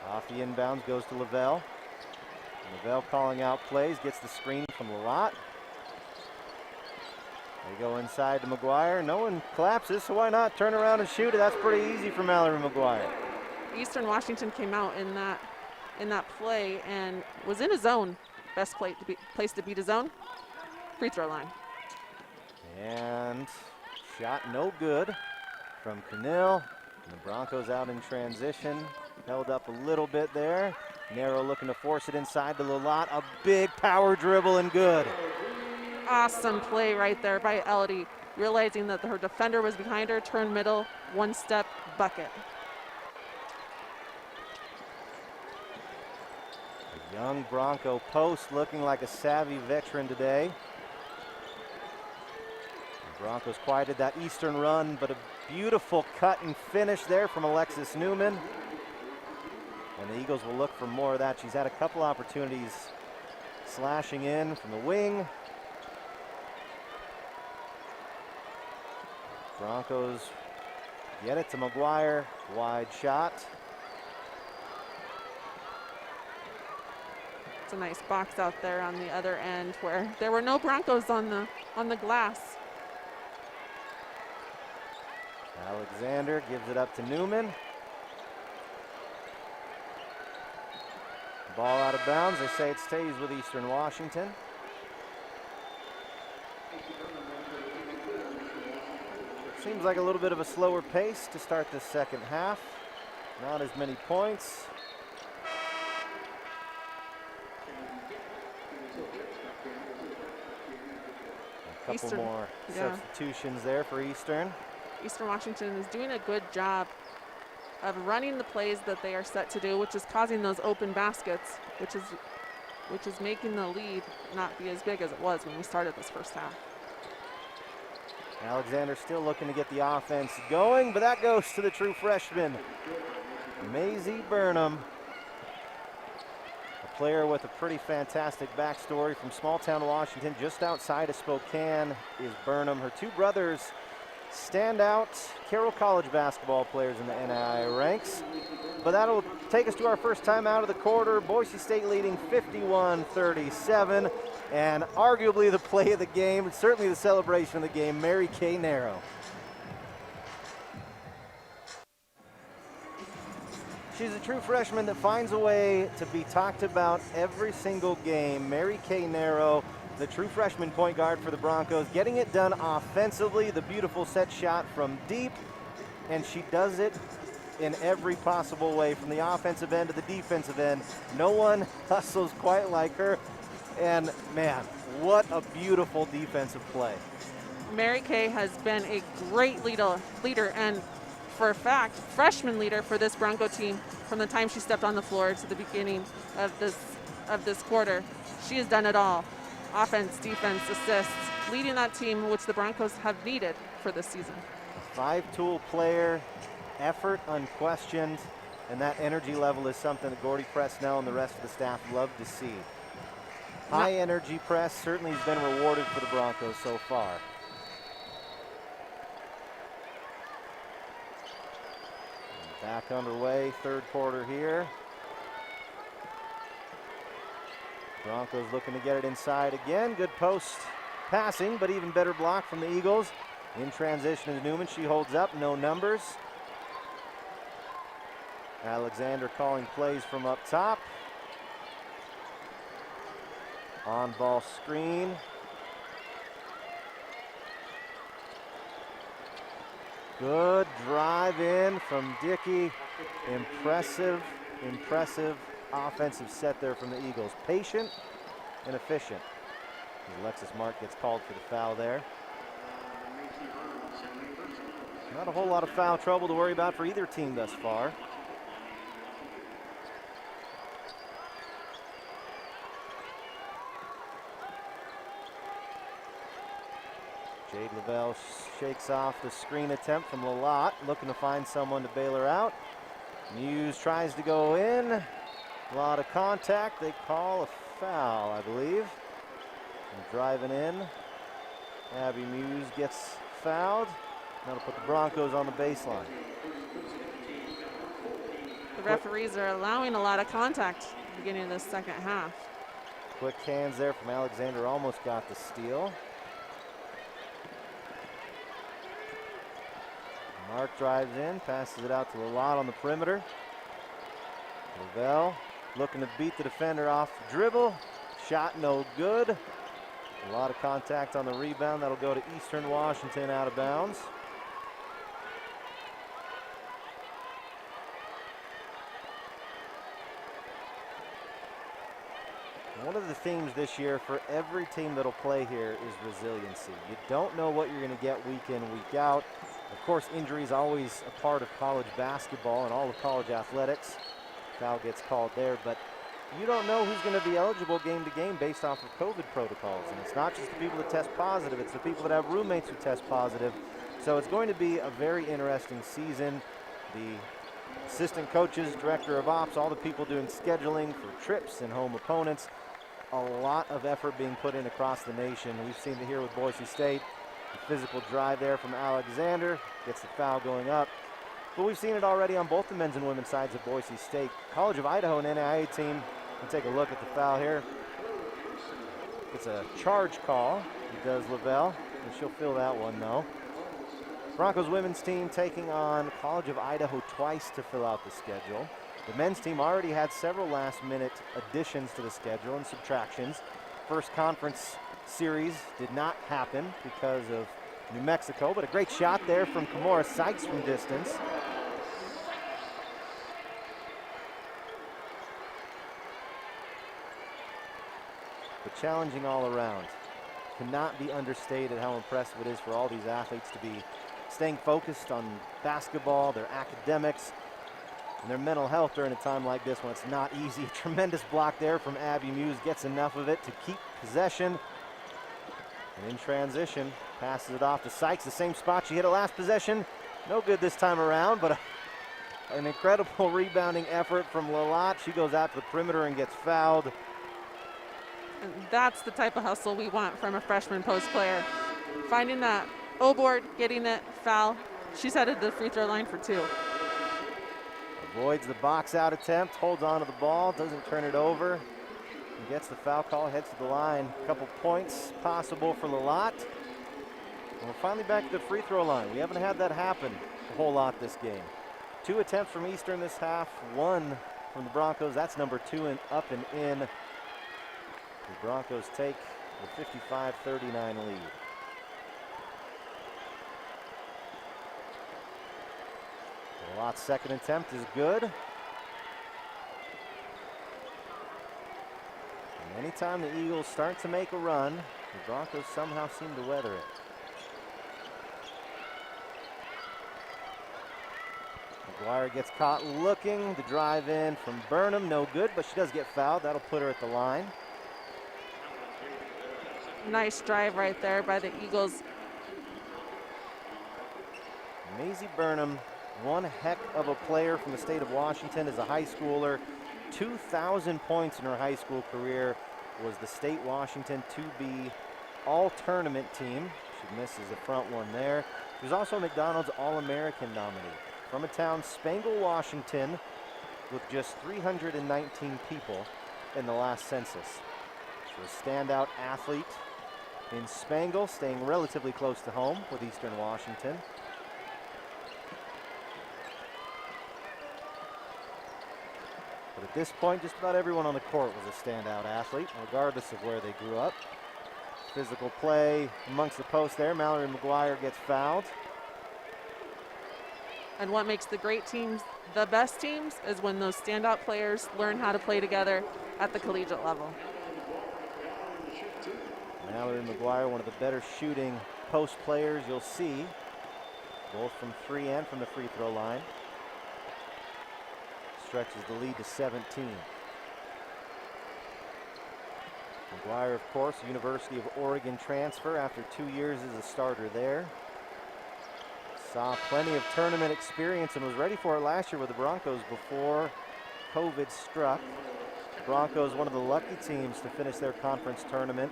Off the inbounds goes to Lavelle. Lavelle calling out plays, gets the screen from Lalott. They go inside to McGuire. No one collapses, so why not turn around and shoot it? That's pretty easy for Mallory McGuire. Eastern Washington came out in that play and was in a zone. Best place to beat a zone, free throw line. And shot no good from Cornell. And the Broncos out in transition. Held up a little bit there. Narrow looking to force it inside to Lalott. A big power dribble and good. Awesome play right there by Elodie. Realizing that her defender was behind her, turn middle, one step, bucket. A young Bronco post looking like a savvy veteran today. The Broncos quieted that Eastern run, but a beautiful cut and finish there from Alexis Newman. And the Eagles will look for more of that. She's had a couple opportunities slashing in from the wing. Broncos get it to McGuire, wide shot. It's a nice box out there on the other end where there were no Broncos on the glass. Alexander gives it up to Newman. Ball out of bounds. They say it stays with Eastern Washington. Seems like a little bit of a slower pace to start this second half. Not as many points. A couple more substitutions there for Eastern. Eastern Washington is doing a good job of running the plays that they are set to do, which is causing those open baskets, which is making the lead not be as big as it was when we started this first half. Alexander still looking to get the offense going, but that goes to the true freshman, MAISIE Burnham. A player with a pretty fantastic backstory from small town Washington, just outside of Spokane is Burnham. Her two brothers standout Carroll College basketball players in the NCAAW ranks. But that'll take us to our first time out of the quarter. Boise State leading 51-37. And arguably the play of the game, and certainly the celebration of the game, Mary Kay Narrow. She's a true freshman that finds a way to be talked about every single game. Mary Kay Narrow, the true freshman point guard for the Broncos, getting it done offensively, the beautiful set shot from deep, and she does it in every possible way, from the offensive end to the defensive end. No one hustles quite like her. And man, what a beautiful defensive play. Mary Kay has been a great leader and, for a fact, freshman leader for this Bronco team from the time she stepped on the floor to the beginning of this quarter. She has done it all. Offense, defense, assists, leading that team, which the Broncos have needed for this season. A five-tool player, effort unquestioned, and that energy level is something that Gordy Presnell and the rest of the staff love to see. High energy press certainly has been rewarded for the Broncos so far. Back underway, third quarter here. Broncos looking to get it inside again. Good post passing, but even better block from the Eagles. In transition is Newman. She holds up, no numbers. Alexander calling plays from up top. On ball screen. Good drive in from Dickey. Impressive offensive set there from the Eagles. Patient and efficient. Alexis Mark gets called for the foul there. Not a whole lot of foul trouble to worry about for either team thus far. Jade Lavelle shakes off the screen attempt from Lalott, looking to find someone to bail her out. Muse tries to go in. A lot of contact. They call a foul, I believe. And driving in. Abby Muse gets fouled. That'll put the Broncos on the baseline. The referees are allowing a lot of contact at the beginning of the second half. Quick hands there from Alexander, almost got the steal. Mark drives in, passes it out to Lalott on the perimeter. Lavelle looking to beat the defender off the dribble. Shot no good. A lot of contact on the rebound. That'll go to Eastern Washington out of bounds. One of the themes this year for every team that'll play here is resiliency. You don't know what you're going to get week in, week out. Of course, injury is always a part of college basketball and all of college athletics. Foul gets called there, but you don't know who's going to be eligible game to game based off of COVID protocols. And it's not just the people that test positive, it's the people that have roommates who test positive. So it's going to be a very interesting season. The assistant coaches, director of ops, all the people doing scheduling for trips and home opponents. A lot of effort being put in across the nation. We've seen it here with Boise State. The physical drive there from Alexander gets the foul going up. But we've seen it already on both the men's and women's sides of Boise State. College of Idaho and NCAAW team, we'll take a look at the foul here. It's a charge call. It does Lavelle, and she'll fill that one though. Broncos women's team taking on College of Idaho twice to fill out the schedule. The men's team already had several last-minute additions to the schedule and subtractions. First conference series did not happen because of New Mexico, but a great shot there from Kimora Sykes from distance. But challenging all around. Cannot be understated how impressive it is for all these athletes to be staying focused on basketball, their academics, and their mental health during a time like this when it's not easy. A tremendous block there from Abby Muse, gets enough of it to keep possession. And in transition, passes it off to Sykes, the same spot she hit it last possession. No good this time around, but an incredible rebounding effort from Lalott. She goes out to the perimeter and gets fouled. And that's the type of hustle we want from a freshman post player. Finding that O-board, getting it, foul. She's headed to the free throw line for 2. Avoids the box out attempt, holds on to the ball, doesn't turn it over, and gets the foul call, heads to the line. A couple points possible for Lalott. And we're finally back to the free throw line. We haven't had that happen a whole lot this game. 2 attempts from Eastern this half, 1 from the Broncos. That's number 2 and up and in. The Broncos take the 55-39 lead. Lalott's second attempt is good. And anytime the Eagles start to make a run, the Broncos somehow seem to weather it. McGuire gets caught looking. The drive in from Burnham, no good, but she does get fouled. That'll put her at the line. Nice drive right there by the Eagles. MAISIE Burnham, one heck of a player from the state of Washington as a high schooler. 2,000 points in her high school career. Was the state Washington 2B all-tournament team. She misses the front one there. She was also McDonald's All-American nominee. From a town, Spangle, Washington, with just 319 people in the last census. A standout athlete in Spangle, staying relatively close to home with Eastern Washington. But at this point, just about everyone on the court was a standout athlete, regardless of where they grew up. Physical play amongst the posts there. Mallory McGuire gets fouled. And what makes the great teams the best teams is when those standout players learn how to play together at the collegiate level. Mallory McGuire, one of the better shooting post players you'll see, both from 3 and from the free throw line. Stretches the lead to 17. McGuire, of course, University of Oregon transfer after 2 years as a starter there. Saw plenty of tournament experience and was ready for it last year with the Broncos before COVID struck. Broncos, one of the lucky teams to finish their conference tournament.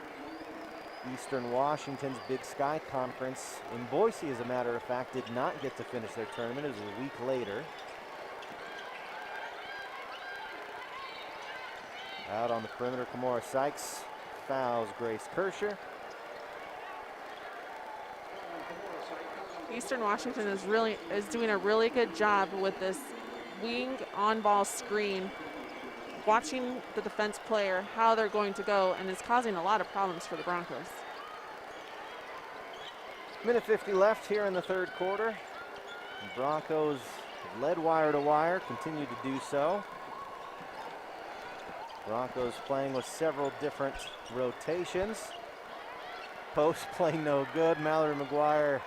Eastern Washington's Big Sky Conference in Boise, as a matter of fact, did not get to finish their tournament. It was a week later. Out on the perimeter, Kimora Sykes fouls Grace Kirscher. Eastern Washington is doing a really good job with this wing on-ball screen, watching the defense player, how they're going to go, and is causing a lot of problems for the Broncos. Minute 50 left here in the third quarter. The Broncos led wire to wire, continue to do so. Broncos playing with several different rotations. Post play no good. Mallory McGuire,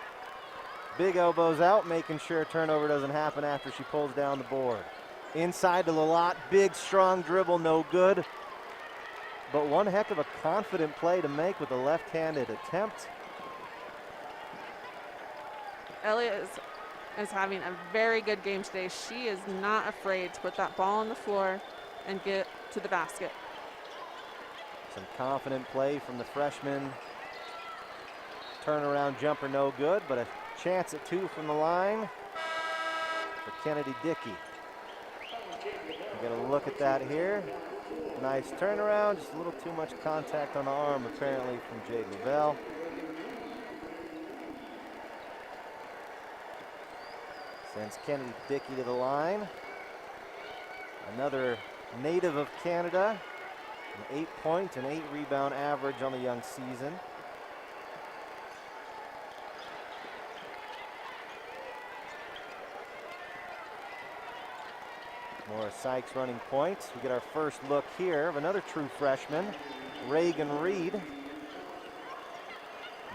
big elbows out, making sure a turnover doesn't happen after she pulls down the board. Inside to Lalott, big strong dribble, no good. But one heck of a confident play to make with a left-handed attempt. Elliott is having a very good game today. She is not afraid to put that ball on the floor and get to the basket. Some confident play from the freshman. Turnaround jumper no good, but a chance at 2 from the line for Kennedy Dickey. We got a look at that here. Nice turnaround, just a little too much contact on the arm apparently from Jade Lavelle. Sends Kennedy Dickey to the line. Another native of Canada, an 8-point and 8-rebound average on the young season. Kimora Sykes running points. We get our first look here of another true freshman, Reagan Reed,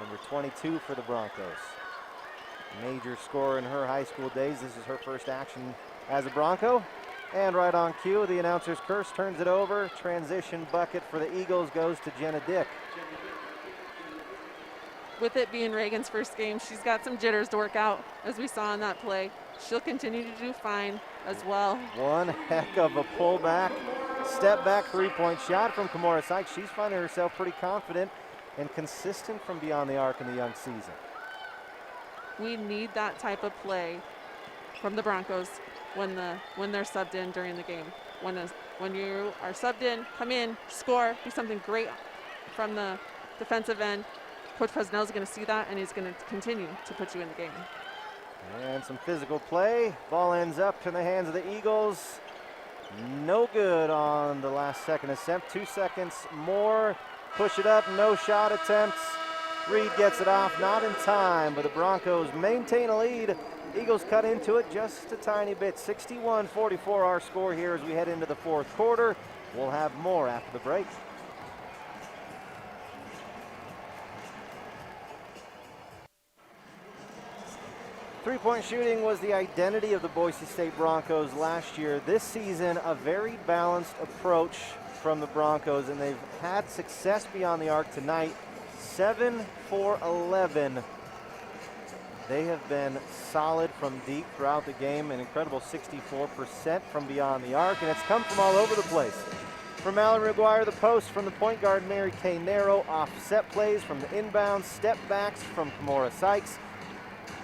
number 22 for the Broncos. Major scorer in her high school days. This is her first action as a Bronco. And right on cue, the announcer's curse turns it over. Transition bucket for the Eagles goes to Jenna Dick. With it being Reagan's first game, she's got some jitters to work out, as we saw in that play. She'll continue to do fine as well. One heck of a pullback, step back 3-point shot from Kimora Sykes. She's finding herself pretty confident and consistent from beyond the arc in the young season. We need that type of play from the Broncos when they're subbed in during the game. When you are subbed in, come in, score, do something great from the defensive end. Coach Presnell's going to see that, and he's going to continue to put you in the game. And some physical play. Ball ends up in the hands of the Eagles. No good on the last second attempt. 2 seconds more. Push it up, no shot attempts. Reed gets it off, not in time, but the Broncos maintain a lead. Eagles cut into it just a tiny bit. 61-44 our score here as we head into the fourth quarter. We'll have more after the break. Three-point shooting was the identity of the Boise State Broncos last year. This season, a very balanced approach from the Broncos, and they've had success beyond the arc tonight. 7 for 11. They have been solid from deep throughout the game, an incredible 64% from beyond the arc, and it's come from all over the place. From Mallory McGuire, the post from the point guard Mary Kay Narrow, offset plays from the inbound, step backs from Kimora Sykes.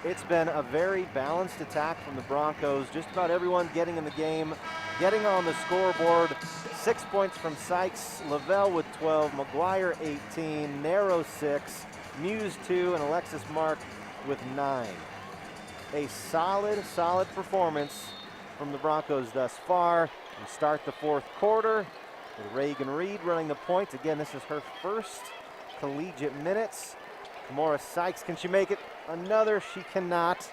It's been a very balanced attack from the Broncos. Just about everyone getting in the game, getting on the scoreboard. 6 points from Sykes, Lavelle with 12, McGuire 18, Narrow 6, Muse 2, and Alexis Mark with 9. A solid performance from the Broncos thus far. We start the fourth quarter with Reagan Reed running the point. Again, this is her first collegiate minutes. Kimora Sykes, can she make it? Another, she cannot.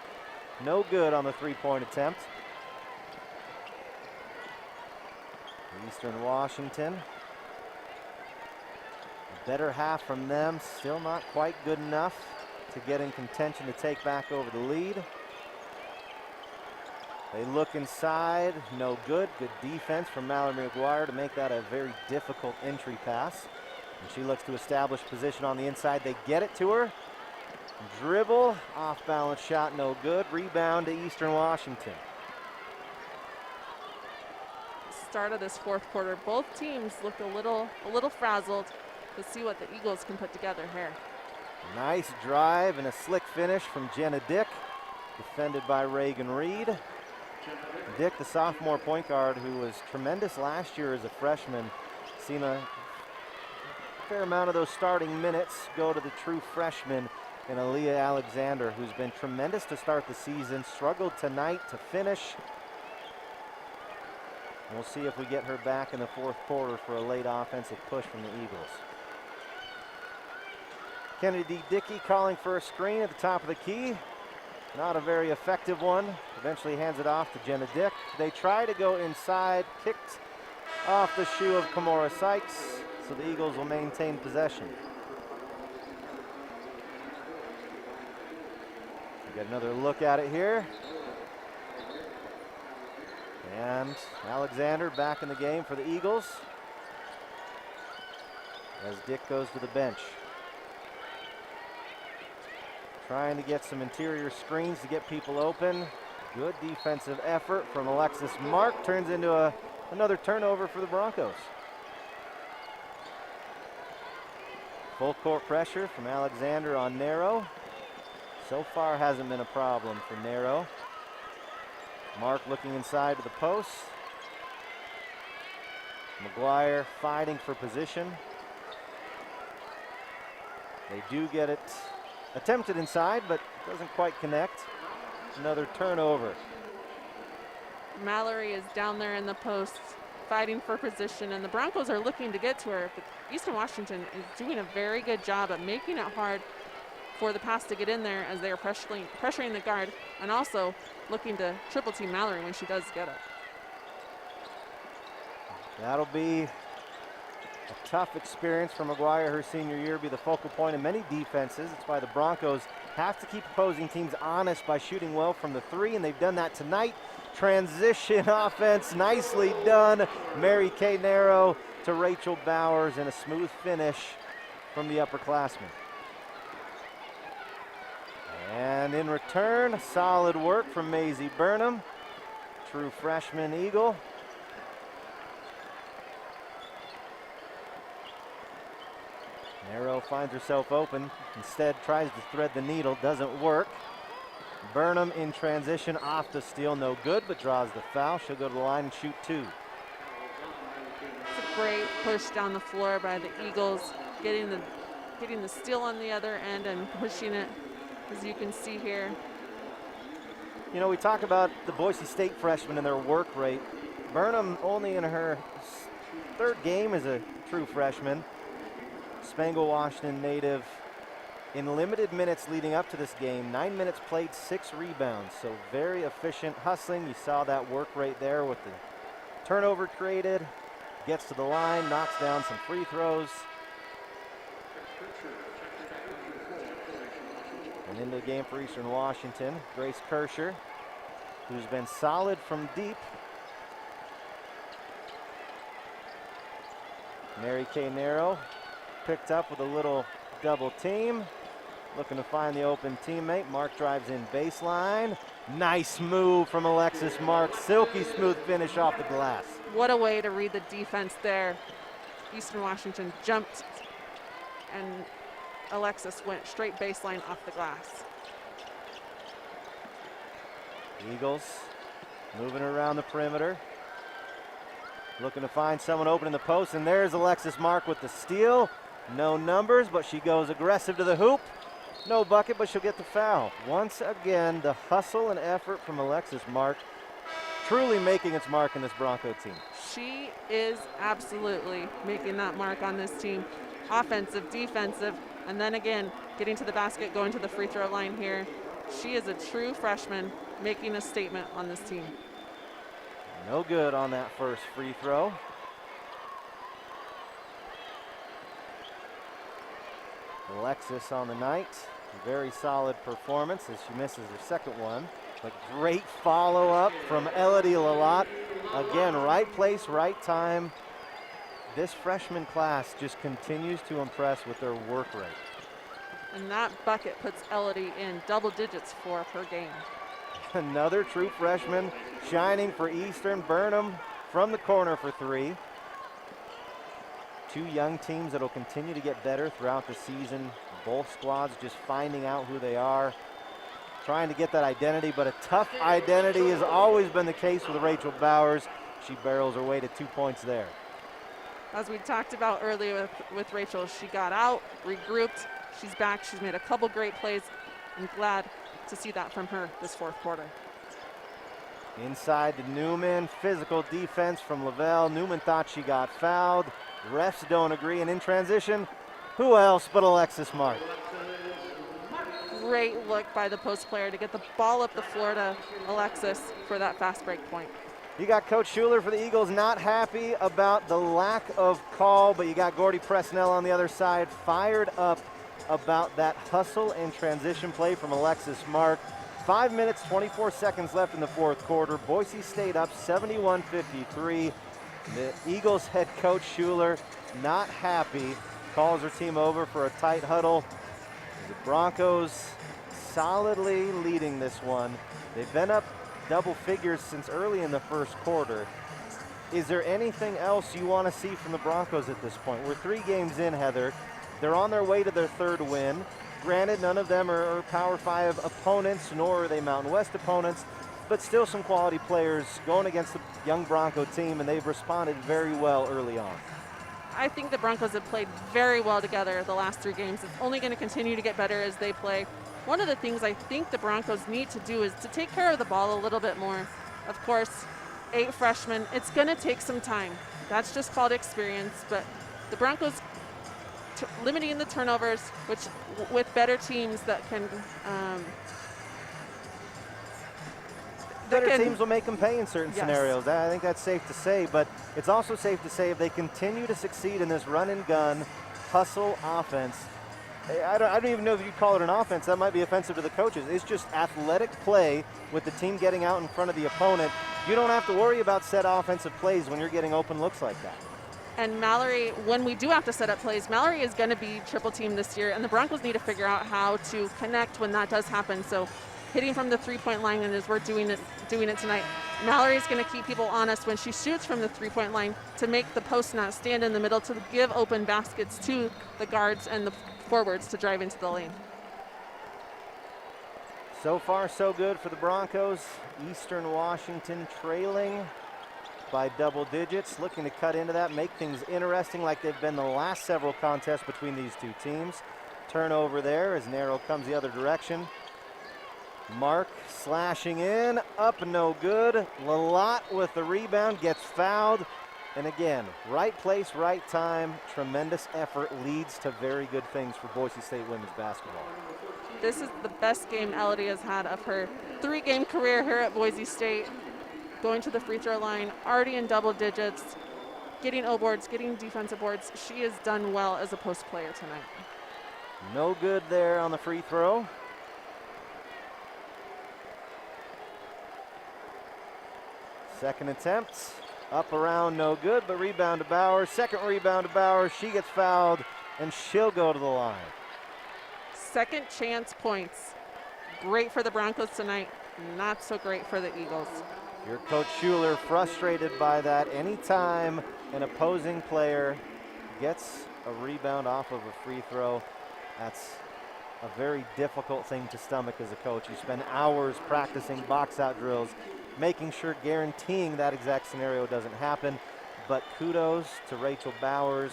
No good on the three-point attempt. Eastern Washington. Better half from them, still not quite good enough to get in contention to take back over the lead. They look inside, no good. Good defense from Mallory McGuire to make that a very difficult entry pass. And she looks to establish position on the inside. They get it to her. Dribble, off-balance shot, no good. Rebound to Eastern Washington. Start of this fourth quarter, both teams look a little frazzled. Let's see what the Eagles can put together here. Nice drive and a slick finish from Jenna Dick, defended by Reagan Reed. Dick, the sophomore point guard who was tremendous last year as a freshman, seen a fair amount of those starting minutes go to the true freshman in Aaliyah Alexander, who's been tremendous to start the season, struggled tonight to finish. We'll see if we get her back in the fourth quarter for a late offensive push from the Eagles. Kennedy Dickey calling for a screen at the top of the key. Not a very effective one. Eventually hands it off to Jenna Dick. They try to go inside, kicked off the shoe of Kimora Sykes, so the Eagles will maintain possession. Get another look at it here. And Alexander back in the game for the Eagles as Dick goes to the bench. Trying to get some interior screens to get people open. Good defensive effort from Alexis Mark. Turns into another turnover for the Broncos. Full court pressure from Alexander on Narrow. So far hasn't been a problem for Narrow. Mark looking inside to the post. McGuire fighting for position. They do get it attempted inside, but doesn't quite connect. Another turnover. Mallory is down there in the post fighting for position, and the Broncos are looking to get to her, but Eastern Washington is doing a very good job at making it hard for the pass to get in there as they are pressuring the guard, and also looking to triple team Mallory when she does get it. That'll be a tough experience for McGuire her senior year, be the focal point of many defenses. It's why the Broncos have to keep opposing teams honest by shooting well from the three, and they've done that tonight. Transition offense, nicely done. Mary Kay Narrow to Rachel Bowers, and a smooth finish from the upperclassmen. And in return, solid work from MAISIE Burnham, true freshman Eagle. Narrow finds herself open, instead tries to thread the needle, doesn't work. Burnham in transition, off the steal, no good, but draws the foul. She'll go to the line and shoot two. It's a great push down the floor by the Eagles, getting the steal on the other end and pushing it, as you can see here. You know, we talk about the Boise State freshmen and their work rate. Burnham only in her third game as a true freshman. Spangle, Washington native. In limited minutes leading up to this game, 9 minutes played, 6 rebounds. So very efficient hustling. You saw that work rate there with the turnover created. Gets to the line, knocks down some free throws. And into the game for Eastern Washington, Grace Kirscher, who's been solid from deep. Mary Kay Narrow picked up with a little double team. Looking to find the open teammate. Mark drives in baseline. Nice move from Alexis Mark. Silky smooth finish off the glass. What a way to read the defense there. Eastern Washington jumped, and Alexis went straight baseline off the glass. Eagles moving around the perimeter. Looking to find someone open in the post, and there's Alexis Mark with the steal. No numbers, but she goes aggressive to the hoop. No bucket, but she'll get the foul. Once again, the hustle and effort from Alexis Mark truly making its mark in this Bronco team. She is absolutely making that mark on this team. Offensive, defensive, and then again, getting to the basket, going to the free throw line here. She is a true freshman making a statement on this team. No good on that first free throw. Alexis on the night, very solid performance as she misses her second one. But great follow-up from Elodie Lalott. Again, right place, right time. This freshman class just continues to impress with their work rate. And that bucket puts Elodie in double digits for her game. Another true freshman shining for Eastern. Burnham from the corner for three. Two young teams that will continue to get better throughout the season. Both squads just finding out who they are, trying to get that identity, but a tough identity has always been the case with Rachel Bowers. She barrels her way to 2 points there. As we talked about earlier with Rachel, she got out, regrouped, she's back, she's made a couple great plays. I'm glad to see that from her this fourth quarter. Inside to Newman, physical defense from Lavelle. Newman thought she got fouled. Refs don't agree, and in transition, who else but Alexis Mark? Great look by the post player to get the ball up the floor to Alexis for that fast break point. You got Coach Schuler for the Eagles not happy about the lack of call, but you got Gordy Presnell on the other side fired up about that hustle and transition play from Alexis Mark. 5 minutes, 24 seconds left in the fourth quarter. Boise State up 71-53. The Eagles head coach Schuler not happy, calls her team over for a tight huddle. The Broncos solidly leading this one. They've been up double figures since early in the first quarter. Is there anything else you want to see from the Broncos at this point? We're 3 games in, Heather. They're on their way to their third win. Granted, none of them are Power 5 opponents, nor are they Mountain West opponents, but still some quality players going against the young Bronco team, and they've responded very well early on. I think the Broncos have played very well together the last 3 games. It's only going to continue to get better as they play. One of the things I think the Broncos need to do is to take care of the ball a little bit more. Of course, 8 freshmen, it's going to take some time. That's just called experience, but the Broncos limiting the turnovers, which with better teams that can better teams will make them pay in certain scenarios. I think that's safe to say, but it's also safe to say if they continue to succeed in this run and gun hustle offense, I don't even know if you'd call it an offense. That might be offensive to the coaches. It's just athletic play with the team getting out in front of the opponent. You don't have to worry about set offensive plays when you're getting open looks like that. And Mallory, when we do have to set up plays, Mallory is going to be triple teamed this year, and the Broncos need to figure out how to connect when that does happen. So hitting from the three-point line, and as we're doing it tonight, Mallory is going to keep people honest when she shoots from the three-point line to make the post not stand in the middle, to give open baskets to the guards and the forwards to drive into the lane. So far, so good for the Broncos. Eastern Washington trailing by double digits, looking to cut into that, make things interesting like they've been the last several contests between these two teams. Turnover there as Narrow comes the other direction. Mark slashing in, up no good. Lalott with the rebound, gets fouled. And again, right place, right time, tremendous effort leads to very good things for Boise State women's basketball. This is the best game Elodie has had of her 3-game career here at Boise State. Going to the free throw line, already in double digits, getting O boards, getting defensive boards. She has done well as a post player tonight. No good there on the free throw. Second attempt, up around, no good, but rebound to Bowers. Second rebound to Bowers, she gets fouled, and she'll go to the line. Second chance points. Great for the Broncos tonight, not so great for the Eagles. Your coach Schuler frustrated by that. Anytime an opposing player gets a rebound off of a free throw, that's a very difficult thing to stomach as a coach. You spend hours practicing box out drills, making sure, guaranteeing that exact scenario doesn't happen. But kudos to Rachel Bowers.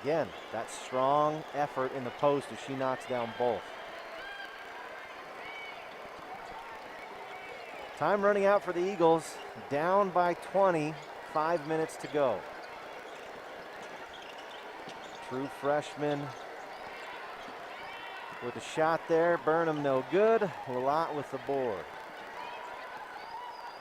Again, that strong effort in the post as she knocks down both. Time running out for the Eagles, down by 20, 5 minutes to go. True freshman with a shot there. Burnham no good. Lalott with the board.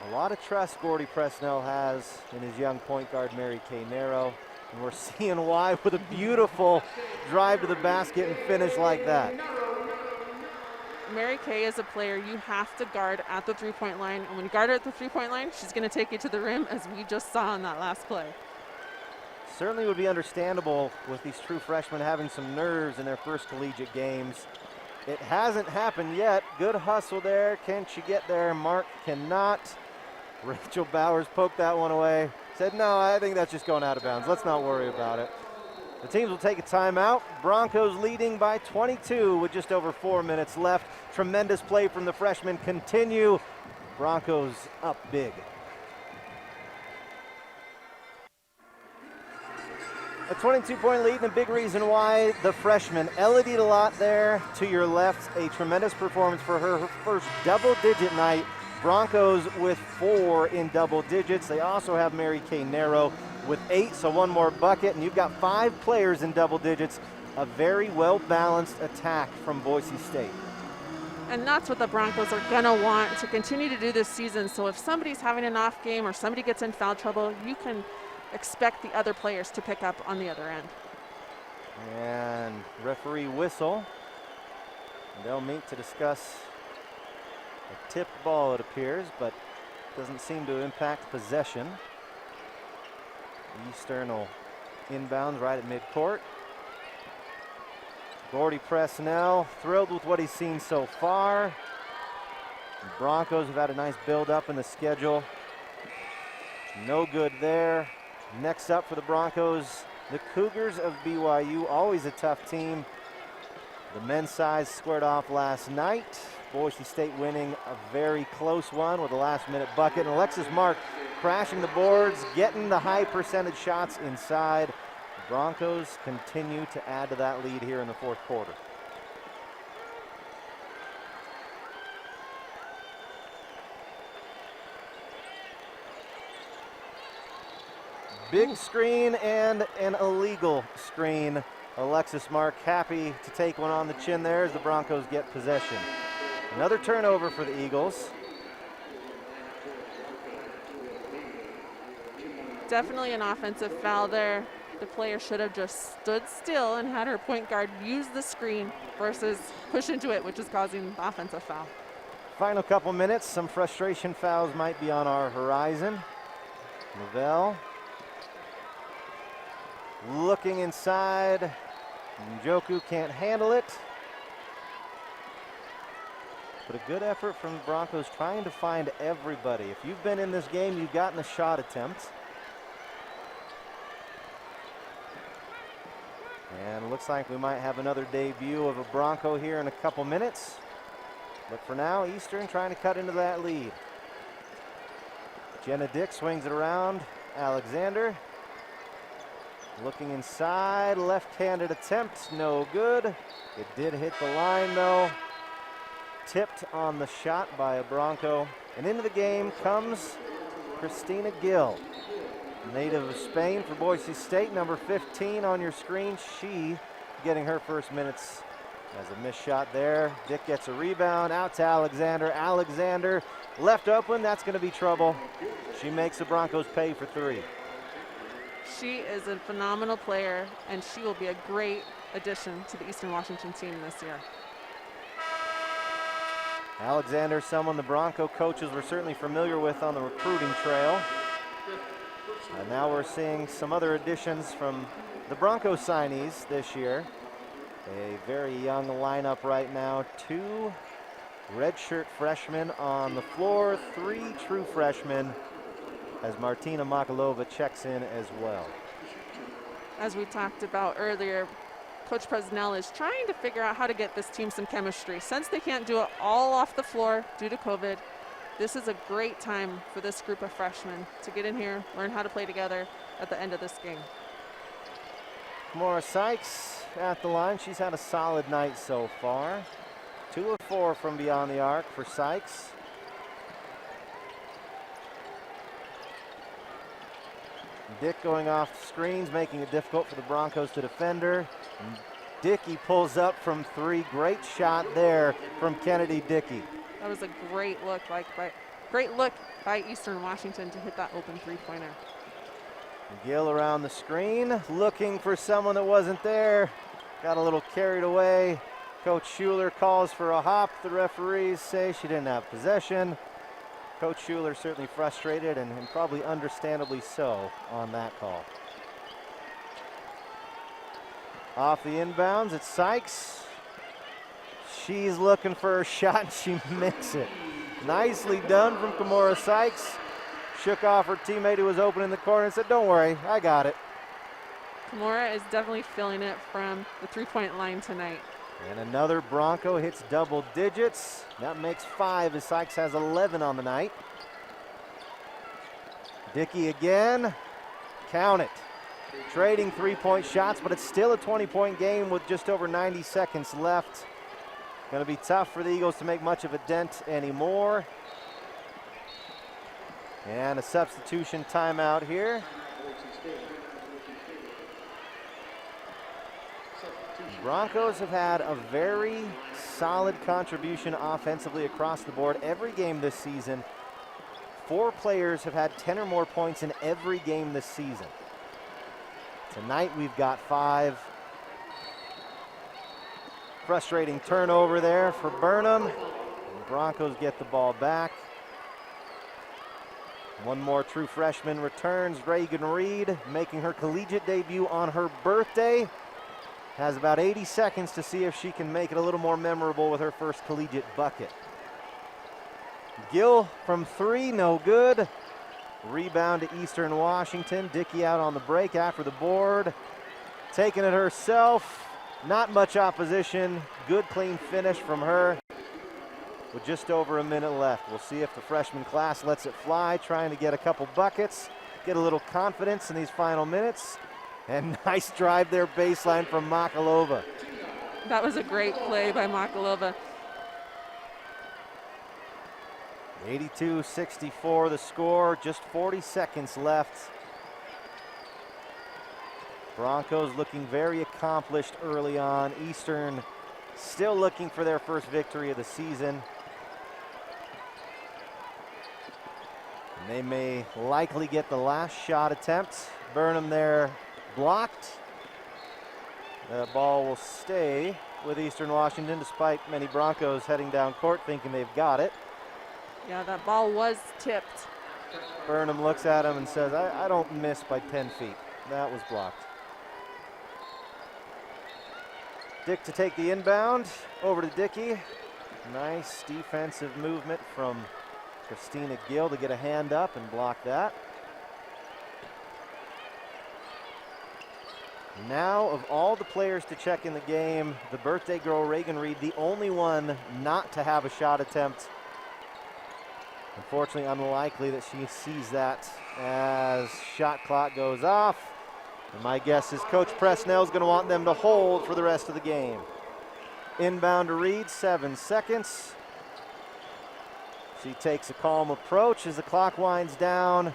A lot of trust Gordy Presnell has in his young point guard, Mary Kay Narrow. And we're seeing why with a beautiful drive to the basket and finish like that. Mary Kay is a player you have to guard at the three-point line. And when you guard her at the three-point line, she's going to take you to the rim, as we just saw in that last play. Certainly would be understandable with these true freshmen having some nerves in their first collegiate games. It hasn't happened yet. Good hustle there. Can she get there? Mark cannot. Rachel Bowers poked that one away. Said, no, I think that's just going out of bounds. Let's not worry about it. The teams will take a timeout. Broncos leading by 22 with just over 4 minutes left. Tremendous play from the freshmen continue. Broncos up big. A 22-point lead, and a big reason why the freshman, Elodie Lalott there to your left. A tremendous performance for her first double-digit night. Broncos with 4 in double digits. They also have Mary Kay Narrow with 8, so one more bucket, and you've got 5 players in double digits. A very well-balanced attack from Boise State. And that's what the Broncos are going to want to continue to do this season. So if somebody's having an off game or somebody gets in foul trouble, you can expect the other players to pick up on the other end. And referee whistle. They'll meet to discuss a tipped ball, it appears, but doesn't seem to impact possession. Eastern will inbounds right at midcourt. Gordy Presnell thrilled with what he's seen so far. The Broncos have had a nice build up in the schedule. No good there. Next up for the Broncos, the Cougars of BYU, always a tough team. The men's side squared off last night. Boise State winning a very close one with a last-minute bucket. And Alexis Mark crashing the boards, getting the high percentage shots inside. The Broncos continue to add to that lead here in the fourth quarter. Big screen and an illegal screen. Alexis Mark happy to take one on the chin there as the Broncos get possession. Another turnover for the Eagles. Definitely an offensive foul there. The player should have just stood still and had her point guard use the screen versus push into it, which is causing the offensive foul. Final couple minutes, some frustration fouls might be on our horizon. Lavelle looking inside. Njoku can't handle it. But a good effort from the Broncos trying to find everybody. If you've been in this game, you've gotten a shot attempt. And it looks like we might have another debut of a Bronco here in a couple minutes. But for now, Eastern trying to cut into that lead. Jenna Dick swings it around. Alexander looking inside, left-handed attempt, no good. It did hit the line though. Tipped on the shot by a Bronco. And into the game comes Christina Gill, native of Spain for Boise State, number 15 on your screen. She getting her first minutes as a missed shot there. Dick gets a rebound, out to Alexander. Alexander left open, that's gonna be trouble. She makes the Broncos pay for 3. She is a phenomenal player, and she will be a great addition to the Eastern Washington team this year. Alexander, someone the Bronco coaches were certainly familiar with on the recruiting trail. And now we're seeing some other additions from the Bronco signees this year. A very young lineup right now. 2 redshirt freshmen on the floor, 3 true freshmen, as Martina Makalova checks in as well. As we talked about earlier, Coach Presnell is trying to figure out how to get this team some chemistry. Since they can't do it all off the floor due to COVID, this is a great time for this group of freshmen to get in here, learn how to play together at the end of this game. Kimora Sykes at the line. She's had a solid night so far. 2 of 4 from beyond the arc for Sykes. Dick going off screens, making it difficult for the Broncos to defend her. And Dickey pulls up from 3. Great shot there from Kennedy Dickey. That was a great look by Eastern Washington to hit that open three-pointer. Gill around the screen, looking for someone that wasn't there. Got a little carried away. Coach Schuler calls for a hop. The referees say she didn't have possession. Coach Schuler certainly frustrated and probably understandably so on that call. Off the inbounds, it's Sykes. She's looking for a shot and she makes it. Nicely done from Kimora Sykes. Shook off her teammate who was open in the corner and said, "Don't worry, I got it." Kimora is definitely feeling it from the three-point line tonight. And another Bronco hits double digits. That makes 5 as Sykes has 11 on the night. Dickey again. Count it. Trading 3-point shots, but it's still a 20-point game with just over 90 seconds left. Going to be tough for the Eagles to make much of a dent anymore. And a substitution timeout here. Broncos have had a very solid contribution offensively across the board every game this season. 4 players have had 10 or more points in every game this season. Tonight we've got 5. Frustrating turnover there for Burnham. And the Broncos get the ball back. One more true freshman returns, Reagan Reed, making her collegiate debut on her birthday. Has about 80 seconds to see if she can make it a little more memorable with her first collegiate bucket. Gill from 3, no good. Rebound to Eastern Washington. Dickey out on the break after the board. Taking it herself. Not much opposition. Good clean finish from her with just over a minute left. We'll see if the freshman class lets it fly, trying to get a couple buckets, get a little confidence in these final minutes. And nice drive there baseline from Makalova. That was a great play by Makalova. 82-64 the score, just 40 seconds left. Broncos looking very accomplished early on. Eastern still looking for their first victory of the season. And they may likely get the last shot attempt. Burnham there blocked. The ball will stay with Eastern Washington despite many Broncos heading down court thinking they've got it. Yeah, that ball was tipped. Burnham looks at him and says, I don't miss by 10 feet. That was blocked. Dick to take the inbound, over to Dickey. Nice defensive movement from Christina Gill to get a hand up and block that. Now, of all the players to check in the game, the birthday girl, Reagan Reed, the only one not to have a shot attempt. Unfortunately, unlikely that she sees that as shot clock goes off. And my guess is Coach Presnell is going to want them to hold for the rest of the game. Inbound to Reed, 7 seconds. She takes a calm approach as the clock winds down.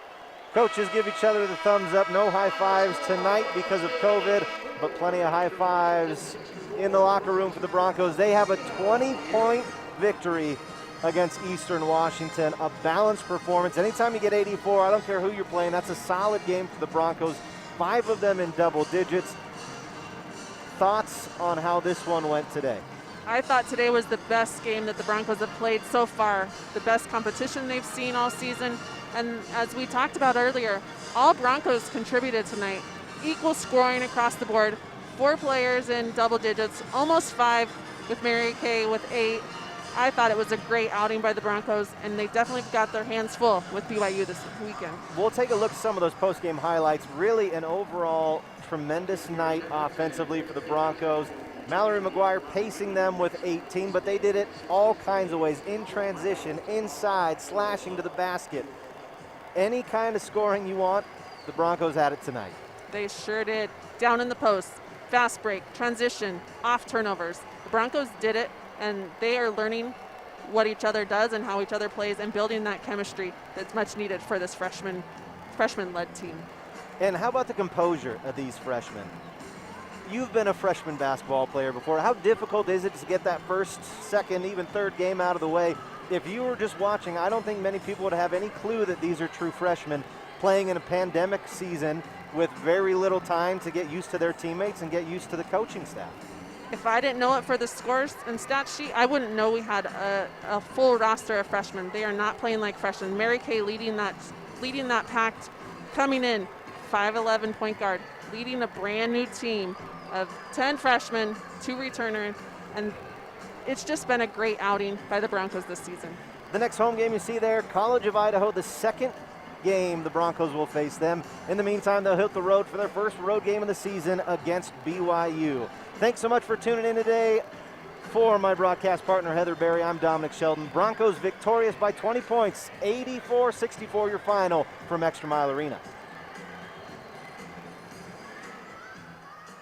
Coaches give each other the thumbs up. No high fives tonight because of COVID, but plenty of high fives in the locker room for the Broncos. They have a 20-point victory against Eastern Washington. A balanced performance. Anytime you get 84, I don't care who you're playing, that's a solid game for the Broncos. 5 of them in double digits. Thoughts on how this one went today? I thought today was the best game that the Broncos have played so far. The best competition they've seen all season. And as we talked about earlier, all Broncos contributed tonight. Equal scoring across the board. 4 players in double digits, almost 5 with Mary Kay with 8. I thought it was a great outing by the Broncos, and they definitely got their hands full with BYU this weekend. We'll take a look at some of those post-game highlights. Really an overall tremendous night offensively for the Broncos. Mallory McGuire pacing them with 18, but they did it all kinds of ways, in transition, inside, slashing to the basket. Any kind of scoring you want, the Broncos had it tonight. They sure did. Down in the post, fast break, transition, off turnovers. The Broncos did it, and they are learning what each other does and how each other plays and building that chemistry that's much needed for this freshman-led team. And how about the composure of these freshmen? You've been a freshman basketball player before. How difficult is it to get that first, second, even third game out of the way? If you were just watching, I don't think many people would have any clue that these are true freshmen playing in a pandemic season with very little time to get used to their teammates and get used to the coaching staff. If I didn't know it for the scores and stat sheet, I wouldn't know we had a full roster of freshmen. They are not playing like freshmen. Mary Kay leading that pack, coming in, 5'11" point guard, leading a brand new team of 10 freshmen, 2 returners, and it's just been a great outing by the Broncos this season. The next home game you see there, College of Idaho, the second game the Broncos will face them. In the meantime, they'll hit the road for their first road game of the season against BYU. Thanks so much for tuning in today. For my broadcast partner, Heather Berry, I'm Dominic Sheldon. Broncos victorious by 20 points, 84-64 your final from ExtraMile Arena.